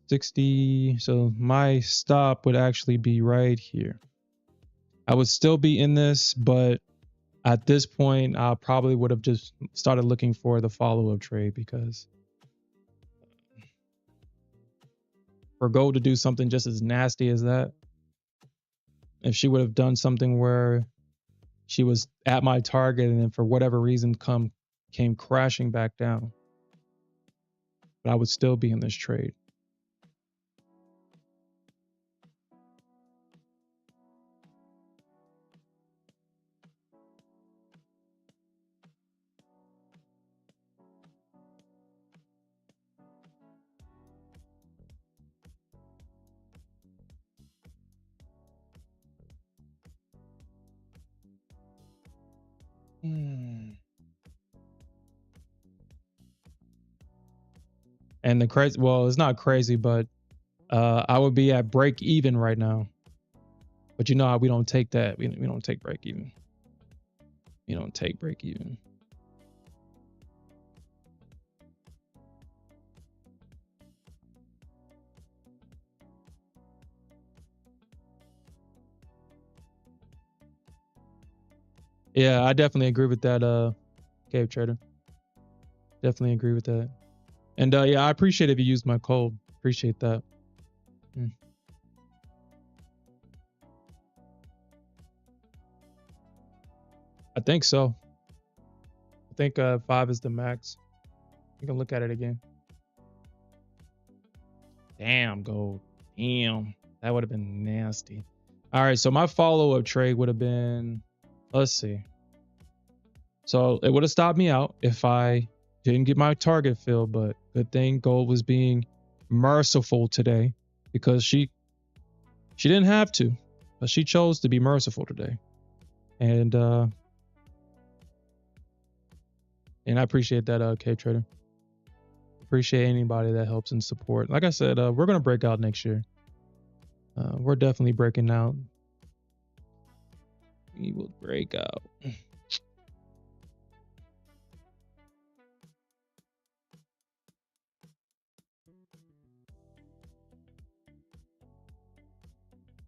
Speaker 1: $60. So my stop would actually be right here. I would still be in this, but at this point, I probably would have just started looking for the follow-up trade, because for gold to do something just as nasty as that, if she would have done something where she was at my target and then for whatever reason came crashing back down, but I would still be in this trade. And the crazy, well, it's not crazy, but I would be at break even right now. But you know how we don't take that. We don't take break even. We don't take break even. Yeah, I definitely agree with that, Cave Trader. Definitely agree with that. And yeah, I appreciate if you used my code. Appreciate that. I think so. I think 5 is the max. You can look at it again. Damn, gold. Damn. That would have been nasty. All right, so my follow-up trade would have been, let's see. So it would have stopped me out if I didn't get my target filled, but good thing gold was being merciful today because she didn't have to, but she chose to be merciful today. And I appreciate that, K Trader. Appreciate anybody that helps and support. Like I said, we're gonna break out next year. We're definitely breaking out. We will break out.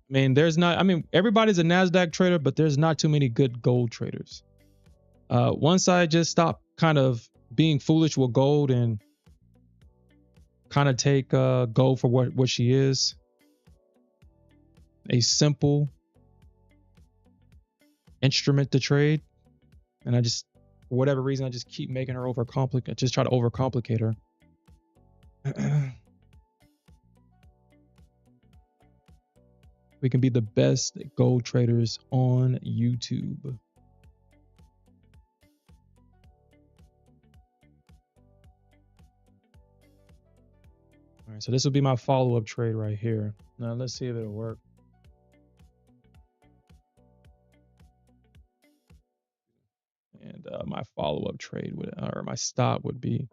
Speaker 1: I mean, everybody's a Nasdaq trader, but there's not too many good gold traders. Once I just stop kind of being foolish with gold and kind of take gold for what she is, a simple instrument to trade, and I just, for whatever reason, I just keep making her overcomplicate. Just try to overcomplicate her. We can be the best gold traders on YouTube. All right, so this will be my follow-up trade right here. Now let's see if it'll work. And my follow-up trade would, or my stop would be,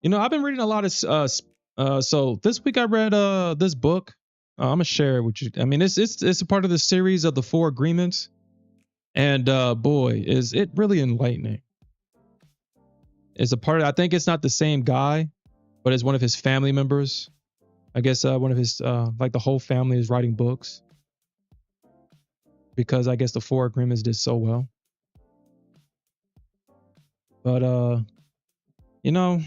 Speaker 1: you know, I've been reading a lot of so this week I read this book. I'm gonna share it with you. I mean, it's a part of the series of the 4 agreements, and boy, is it really enlightening. It's a part of, I think it's not the same guy, but it's one of his family members. I guess one of his like the whole family is writing books because I guess the 4 agreements did so well. But you know,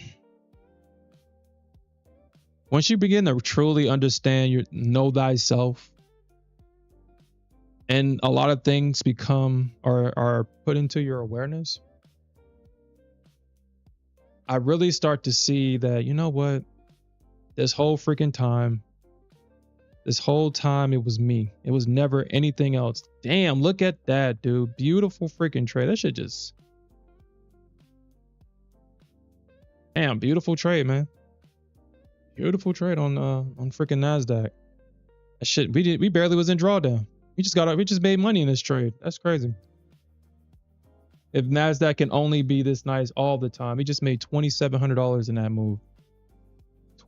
Speaker 1: once you begin to truly understand your know thyself, and a lot of things become are put into your awareness, I really start to see that, you know what, this whole freaking time, it was me. It was never anything else. Damn, look at that, dude. Beautiful freaking trade. That shit just, damn, beautiful trade, man. Beautiful trade on freaking Nasdaq. That shit, we barely was in drawdown. We just made money in this trade. That's crazy. If Nasdaq can only be this nice all the time, we just made $2,700 in that move.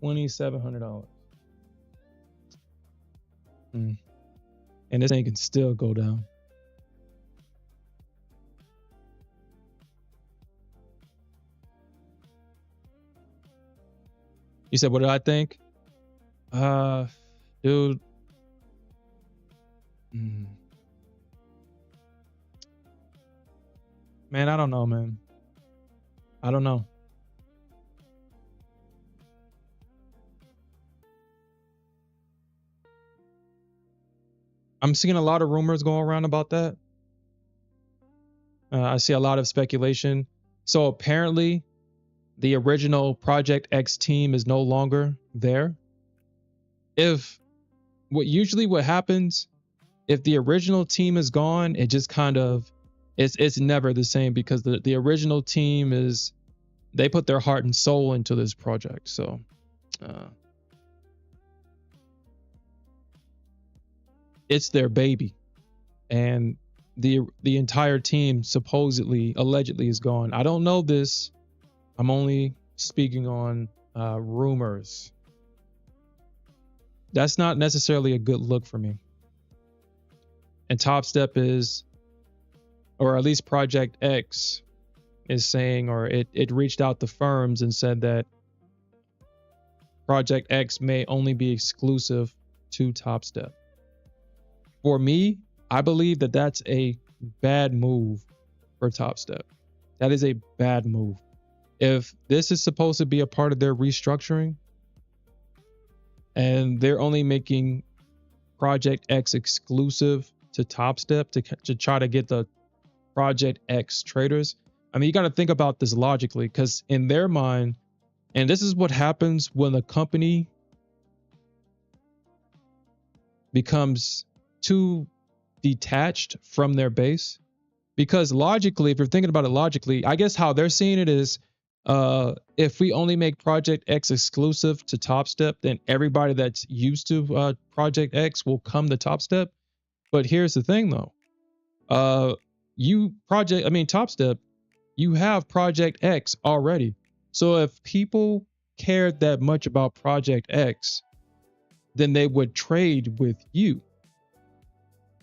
Speaker 1: $2,700. And this thing can still go down. You said, what did I think? Dude. Man, I don't know, man. I don't know. I'm seeing a lot of rumors going around about that. I see a lot of speculation. So apparently, the original Project X team is no longer there. What happens, if the original team is gone, it just kind of, it's never the same, because the original team they put their heart and soul into this project. So it's their baby, and the entire team supposedly, allegedly, is gone. I don't know this. I'm only speaking on rumors. That's not necessarily a good look for me. And Top Step is, or at least Project X is saying, or it reached out to firms and said that Project X may only be exclusive to Top Step. For me, I believe that that's a bad move for Top Step. That is a bad move. If this is supposed to be a part of their restructuring and they're only making Project X exclusive to Top Step to try to get the Project X traders, I mean, you got to think about this logically, because in their mind, and this is what happens when a company becomes too detached from their base. Because logically, if you're thinking about it logically, I guess how they're seeing it is, if we only make Project X exclusive to Top Step, then everybody that's used to Project X will come to Top Step. But here's the thing, though. Top Step, you have Project X already. So if people cared that much about Project X, then they would trade with you.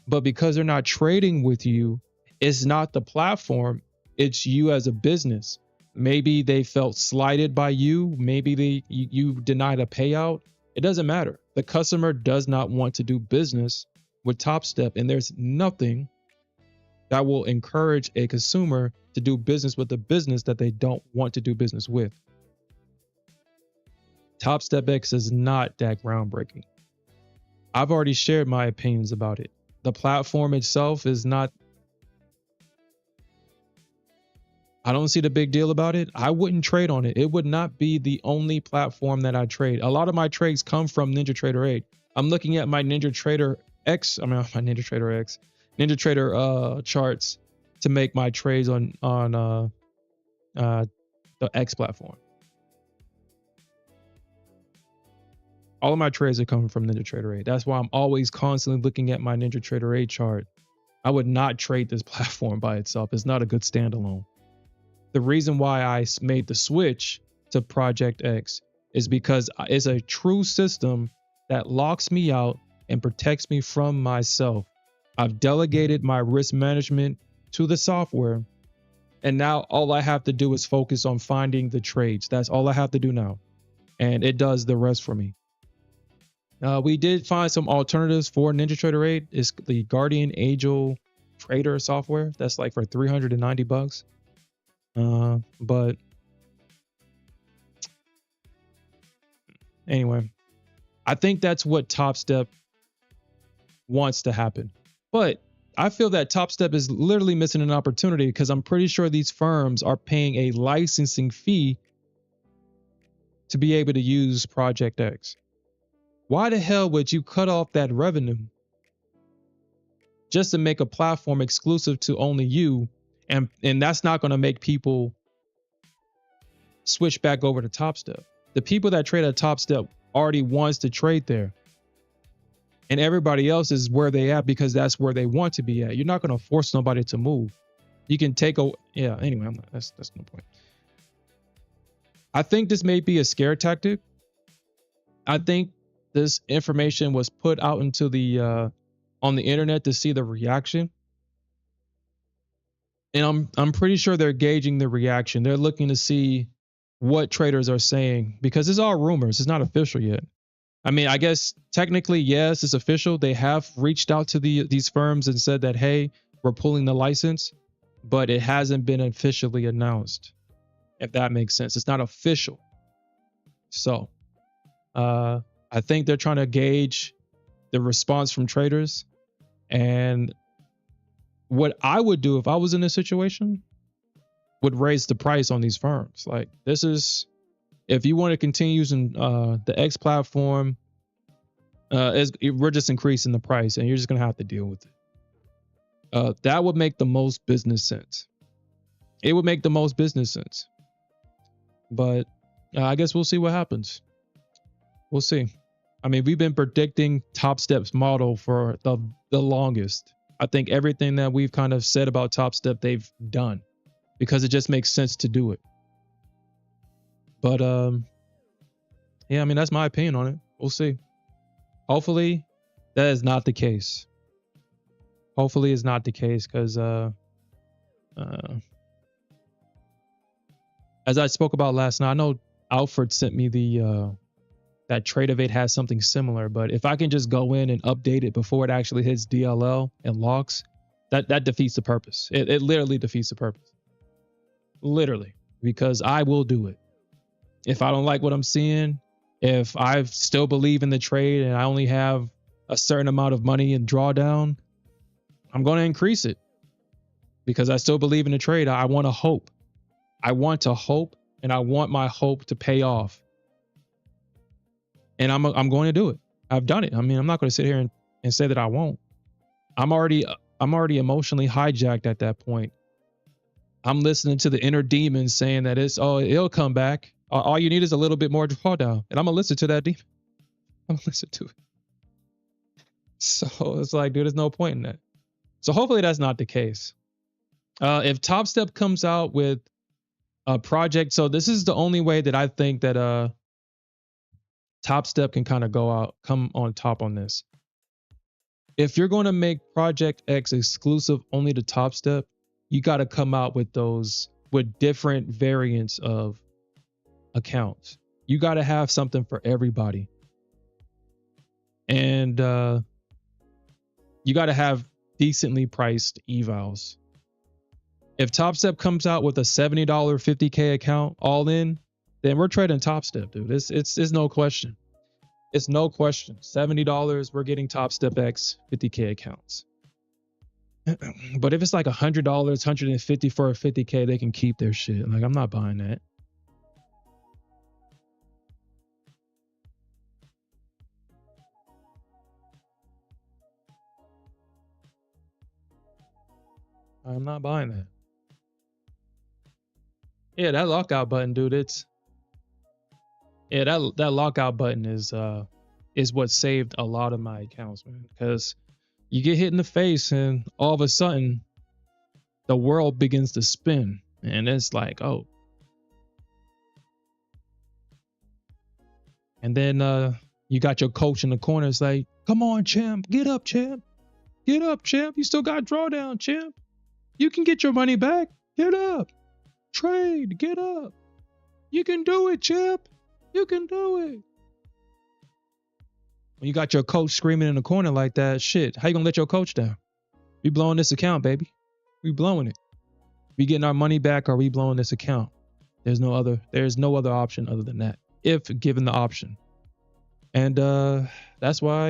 Speaker 1: But because they're not trading with you, it's not the platform, it's you as a business. Maybe they felt slighted by you. Maybe you denied a payout. It doesn't matter. The customer does not want to do business with Top Step, and there's nothing that will encourage a consumer to do business with a business that they don't want to do business with. Top Step X is not that groundbreaking. I've already shared my opinions about it. The platform itself is not, I don't see the big deal about it. I wouldn't trade on it. It would not be the only platform that I trade. A lot of my trades come from NinjaTrader 8. I'm looking at my NinjaTrader charts to make my trades on the X platform. All of my trades are coming from NinjaTrader 8. That's why I'm always constantly looking at my NinjaTrader 8 chart. I would not trade this platform by itself. It's not a good standalone. The reason why I made the switch to Project X is because it's a true system that locks me out and protects me from myself. I've delegated my risk management to the software, and now all I have to do is focus on finding the trades. That's all I have to do now, and it does the rest for me. We did find some alternatives for NinjaTrader 8. It's the Guardian Angel Trader software. That's like for $390. But anyway, I think that's what Top Step wants to happen. But I feel that Top Step is literally missing an opportunity, because I'm pretty sure these firms are paying a licensing fee to be able to use Project X. Why the hell would you cut off that revenue just to make a platform exclusive to only you? And that's not going to make people switch back over to Top Step. The people that trade at Top Step already wants to trade there. And everybody else is where they at because that's where they want to be at. You're not going to force nobody to move. You can take a, yeah, anyway, that's no point. I think this may be a scare tactic. I think this information was put out into the on the internet to see the reaction. And I'm pretty sure they're gauging the reaction. They're looking to see what traders are saying, because it's all rumors. It's not official yet. I mean, I guess technically, yes, it's official. They have reached out to these firms and said that, hey, we're pulling the license, but it hasn't been officially announced, if that makes sense. It's not official. So I think they're trying to gauge the response from traders. And what I would do if I was in this situation would raise the price on these firms. Like, this is, if you want to continue using the X platform, we're just increasing the price, and you're just going to have to deal with it. That would make the most business sense. It would make the most business sense. But I guess we'll see what happens. We'll see. I mean, we've been predicting Top Step's model for the longest. I think everything that we've kind of said about Top Step, they've done because it just makes sense to do it. But yeah, I mean, that's my opinion on it. We'll see. Hopefully that is not the case. Hopefully it's not the case because as I spoke about last night, I know Alfred sent me the that Trade of 8 has something similar, but if I can just go in and update it before it actually hits DLL and locks, that defeats the purpose. It literally defeats the purpose. Literally, because I will do it. If I don't like what I'm seeing, if I still believe in the trade and I only have a certain amount of money in drawdown, I'm going to increase it because I still believe in the trade. I want to hope. I want to hope, and I want my hope to pay off. And I'm going to do it. I've done it. I mean, I'm not going to sit here and say that I won't. I'm already emotionally hijacked at that point. I'm listening to the inner demons saying that it'll come back. All you need is a little bit more drawdown. And I'm going to listen to that demon. I'm going to listen to it. So it's like, dude, there's no point in that. So hopefully that's not the case. If Top Step comes out with a project, so this is the only way that I think that Top Step can kind of come on top on this. If you're going to make Project X exclusive only to Top Step, you got to come out with different variants of accounts. You got to have something for everybody. And you got to have decently priced evals. If Top Step comes out with a $70 50K account all in, then we're trading Top Step, dude. It's no question. It's no question. $70, we're getting Top Step X 50K accounts. But if it's like $100, $150 for a 50K, they can keep their shit. Like, I'm not buying that. I'm not buying that. Yeah, that lockout button, dude. That lockout button is what saved a lot of my accounts, man. Because you get hit in the face and all of a sudden the world begins to spin. And it's like, oh. And then you got your coach in the corner. It's like, come on, champ. Get up, champ. Get up, champ. You still got drawdown, champ. You can get your money back. Get up. Trade. Get up. You can do it, champ. You can do it. When you got your coach screaming in the corner like that, shit, how you gonna let your coach down? We blowing this account, baby. We blowing it. We getting our money back or we blowing this account? There's no other option other than that, if given the option. And that's why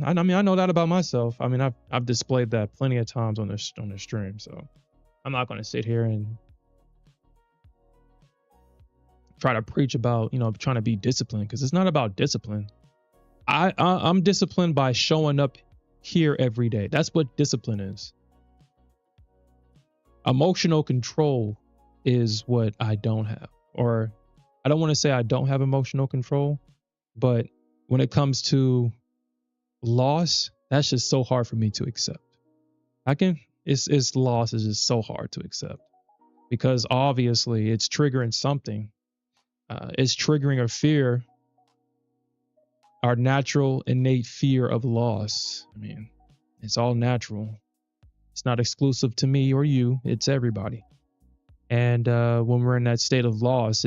Speaker 1: I mean, I know that about myself. I mean, I've displayed that plenty of times on this stream, so I'm not gonna sit here and try to preach about, trying to be disciplined, because it's not about discipline. I'm disciplined by showing up here every day. That's what discipline is. Emotional control is what I don't have. Or I don't want to say I don't have emotional control, but when it comes to loss, that's just so hard for me to accept. It's loss is just so hard to accept, because obviously it's triggering something. It's triggering a fear, our natural innate fear of loss. I mean, it's all natural. It's not exclusive to me or you. It's everybody. And when we're in that state of loss,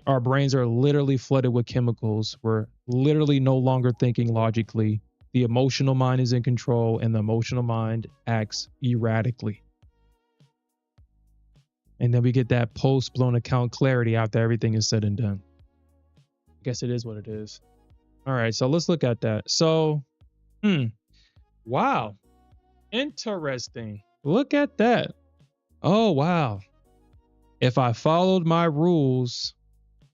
Speaker 1: our brains are literally flooded with chemicals. We're literally no longer thinking logically. The emotional mind is in control, and the emotional mind acts erratically. And then we get that post-blown account clarity after everything is said and done. I guess it is what it is. All right, so let's look at that. So, wow. Interesting. Look at that. Oh, wow. If I followed my rules,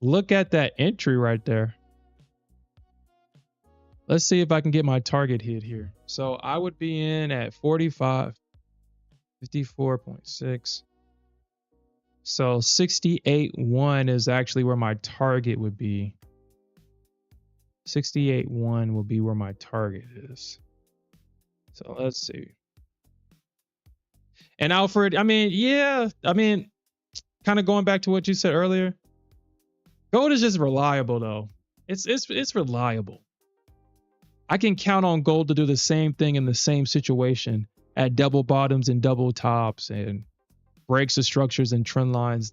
Speaker 1: look at that entry right there. Let's see if I can get my target hit here. So I would be in at 45, 54.6. So 68.1 is actually where my target would be. 68.1 will be where my target is. So let's see. And Alfred, I mean, yeah, I mean, kind of going back to what you said earlier, gold is just reliable though. It's reliable. I can count on gold to do the same thing in the same situation at double bottoms and double tops and breaks of structures and trend lines.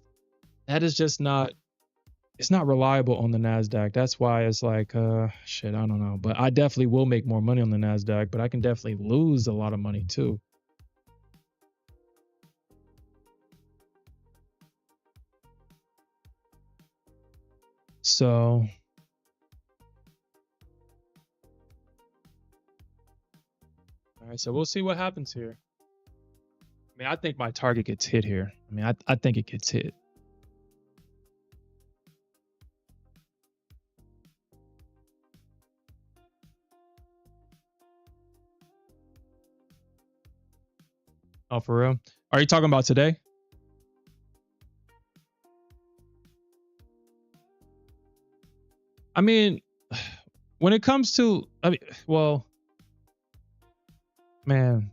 Speaker 1: That is just not, it's not reliable on the Nasdaq. That's why it's like shit, I don't know. But I definitely will make more money on the Nasdaq, but I can definitely lose a lot of money too. So all right, so we'll see what happens here. I mean, I think my target gets hit here. I mean, I think it gets hit. Oh, for real? Are you talking about today? I mean, when it comes to, I mean, well, man,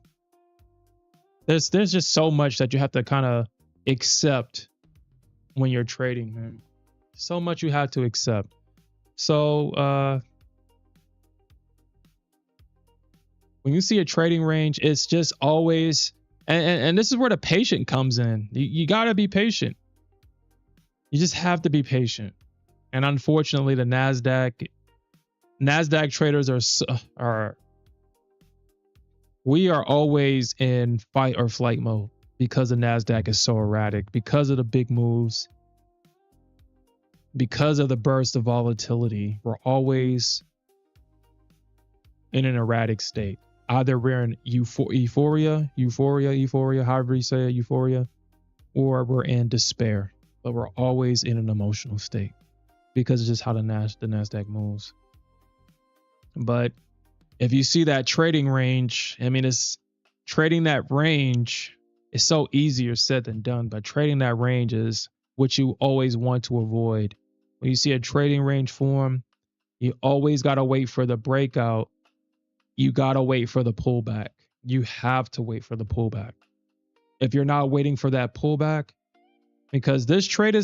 Speaker 1: there's just so much that you have to kind of accept when you're trading, man. So much you have to accept. So when you see a trading range, it's just always, and this is where the patient comes in. You got to be patient. You just have to be patient. And unfortunately, the Nasdaq traders we are always in fight or flight mode because the Nasdaq is so erratic, because of the big moves, because of the burst of volatility. We're always in an erratic state. Either we're in euphoria, however you say it, euphoria, or we're in despair. But we're always in an emotional state because it's just how the Nasdaq moves. But if you see that trading range, I mean, it's trading that range is so easier said than done, but trading that range is what you always want to avoid. When you see a trading range form, you always got to wait for the breakout. You got to wait for the pullback. You have to wait for the pullback. If you're not waiting for that pullback, because this trade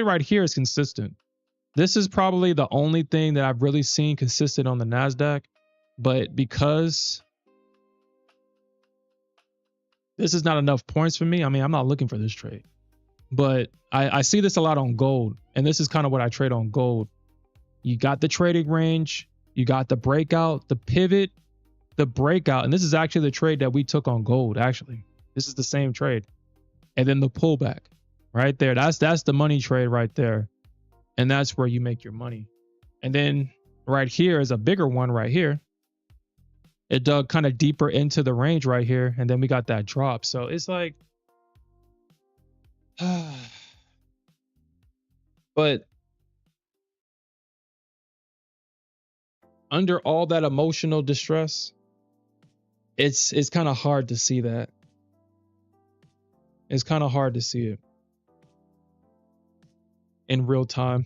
Speaker 1: right here is consistent. This is probably the only thing that I've really seen consistent on the Nasdaq. But because this is not enough points for me, I mean, I'm not looking for this trade. But I see this a lot on gold. And this is kind of what I trade on gold. You got the trading range. You got the breakout, the pivot, the breakout. And this is actually the trade that we took on gold, actually. This is the same trade. And then the pullback right there. That's the money trade right there. And that's where you make your money. And then right here is a bigger one right here. It dug kind of deeper into the range right here. And then we got that drop. So it's like, but under all that emotional distress, it's kind of hard to see that. It's kind of hard to see it in real time.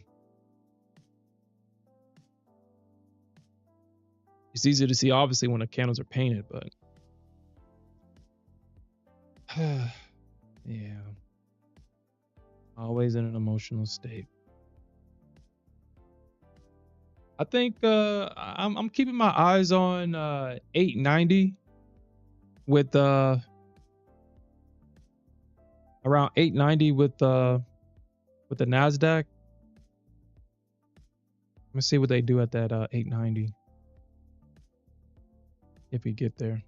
Speaker 1: It's easier to see, obviously, when the candles are painted, but yeah, always in an emotional state. I think I'm keeping my eyes on 890 with around 890 with the Nasdaq. Let me see what they do at that 890. If we get there.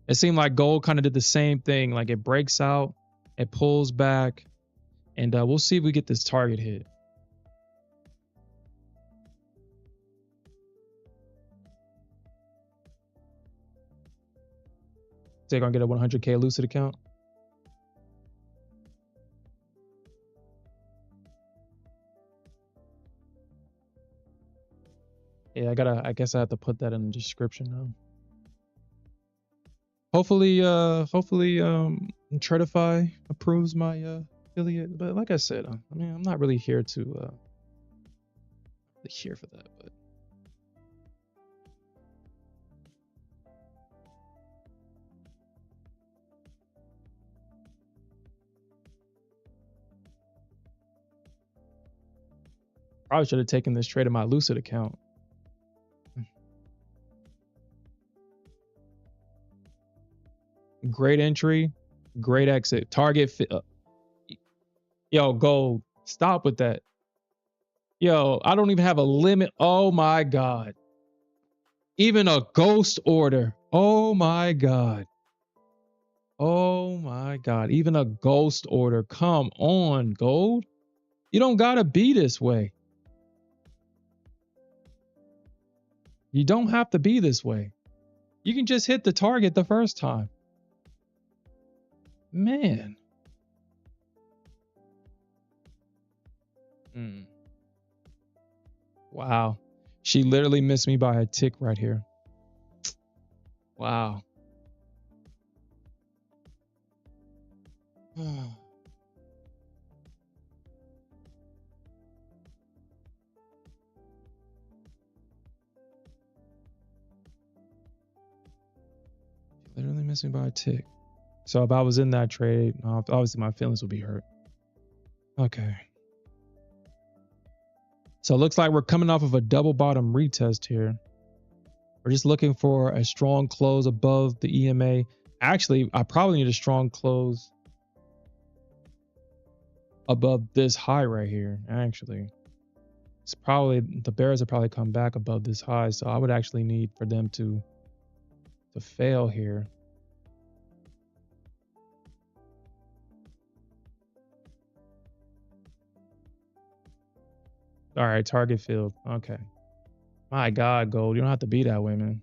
Speaker 1: It seemed like gold kind of did the same thing. Like it breaks out, it pulls back, and we'll see if we get this target hit. They're gonna get a 100K Lucid account. Yeah, I guess I have to put that in the description now. Hopefully Tradify approves my affiliate. But like I said, I mean, I'm not really here to really here for that, but probably should have taken this trade in my Lucid account. Great entry, great exit. Yo, gold. Stop with that. Yo, I don't even have a limit. Oh my God. Even a ghost order. Oh my God. Oh my God. Even a ghost order. Come on, gold. You don't gotta be this way. You don't have to be this way. You can just hit the target the first time. Man. Wow. She literally missed me by a tick right here. Wow. She literally missed me by a tick. So if I was in that trade, obviously my feelings would be hurt. Okay. So it looks like we're coming off of a double bottom retest here. We're just looking for a strong close above the EMA. Actually, I probably need a strong close above this high right here. Actually, it's probably the bears have probably come back above this high. So I would actually need for them to fail here. All right, target filled. Okay. My God, gold. You don't have to be that way, man.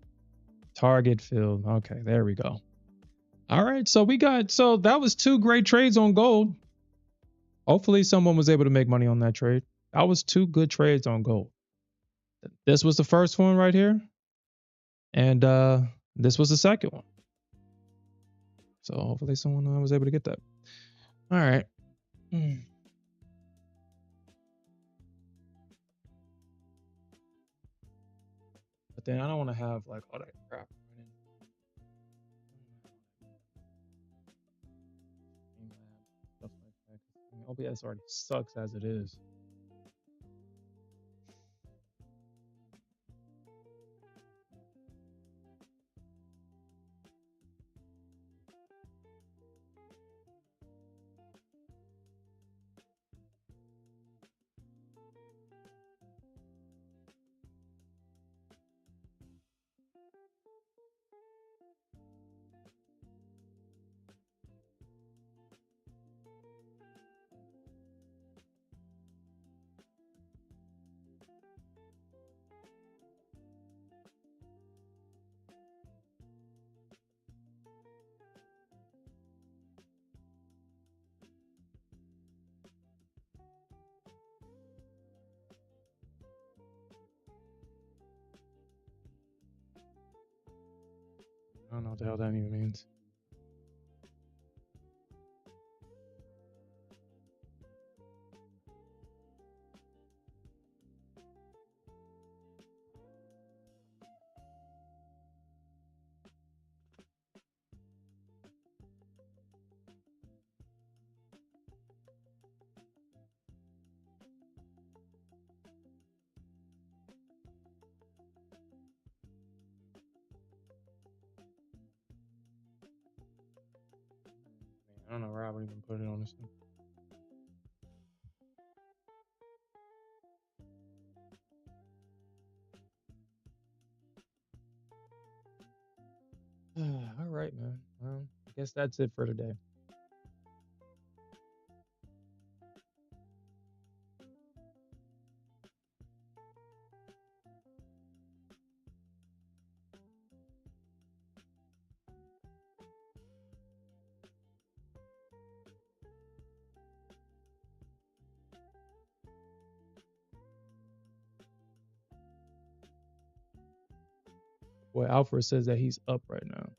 Speaker 1: Target filled. Okay, there we go. All right, so that was 2 great trades on gold. Hopefully someone was able to make money on that trade. That was 2 good trades on gold. This was the first one right here. And this was the second one. So hopefully someone was able to get that. All right. But then I don't want to have like all that crap. OBS already sucks as it is. I don't know what the hell that even means. I don't know where I would even put it on this thing. All right, man. Well, I guess that's it for today. Boy, Alfred says that he's up right now.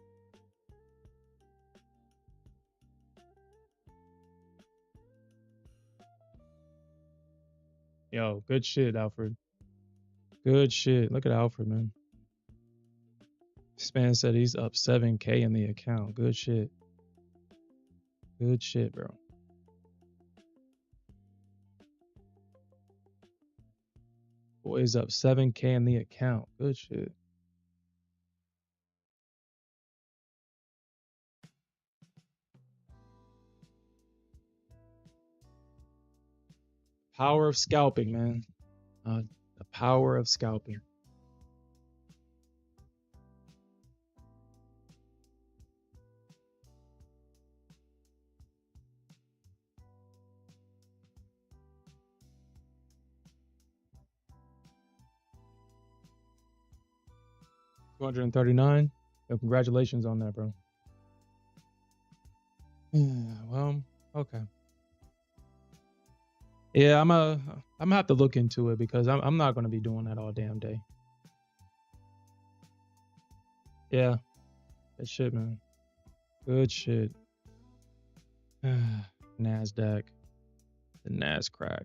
Speaker 1: Yo, good shit, Alfred. Good shit. Look at Alfred, man. This man said he's up 7K in the account. Good shit. Good shit, bro. Boy's up 7K in the account. Good shit. Power of scalping, man. The power of scalping. $239. Yo, congratulations on that, bro. Well, okay. Yeah, I'm gonna have to look into it because I'm not gonna be doing that all damn day. Yeah, that shit, man. Good shit. Nasdaq, the Nascrack.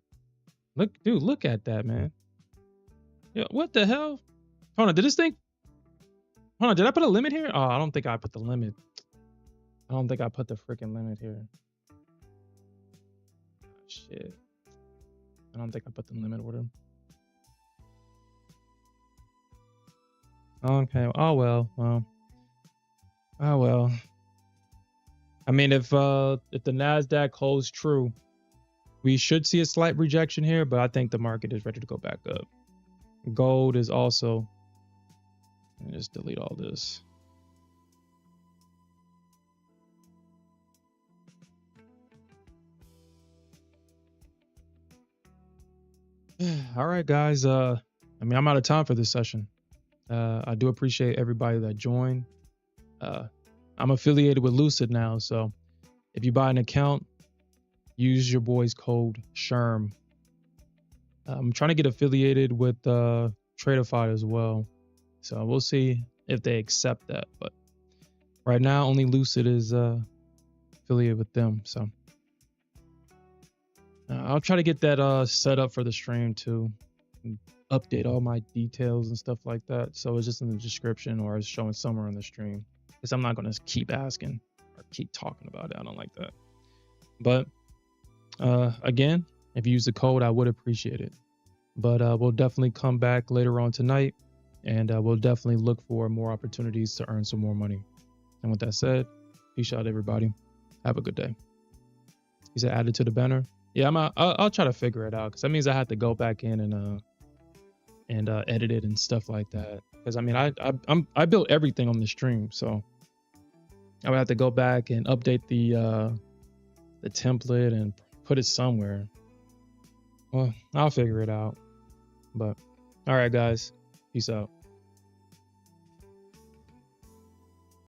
Speaker 1: Look, dude, look at that, man. Yeah, what the hell? Hold on, did this thing? Hold on, did I put a limit here? Oh, I don't think I put the limit. I don't think I put the freaking limit here. Shit. I don't think I put the limit order. Okay. Oh well. Well. Oh well. I mean, if the Nasdaq holds true, we should see a slight rejection here, but I think the market is ready to go back up. Gold is also. Let me just delete all this. All right, guys. I mean, I'm out of time for this session. I do appreciate everybody that joined. I'm affiliated with Lucid now, so if you buy an account, use your boy's code SHERM. I'm trying to get affiliated with Tradeify as well, so we'll see if they accept that. But right now, only Lucid is affiliated with them, so I'll try to get that set up for the stream too. And update all my details and stuff like that, so it's just in the description or it's showing somewhere on the stream, because I'm not going to keep asking or keep talking about it. I don't like that. But again, if you use the code, I would appreciate it. But we'll definitely come back later on tonight, and we'll definitely look for more opportunities to earn some more money. And with that said, peace out, everybody. Have a good day. He said added to the banner. Yeah, I'll try to figure it out, because that means I have to go back in and edit it and stuff like that. Because I mean, I built everything on the stream, so I would have to go back and update the template and put it somewhere. Well, I'll figure it out. But all right, guys, peace out.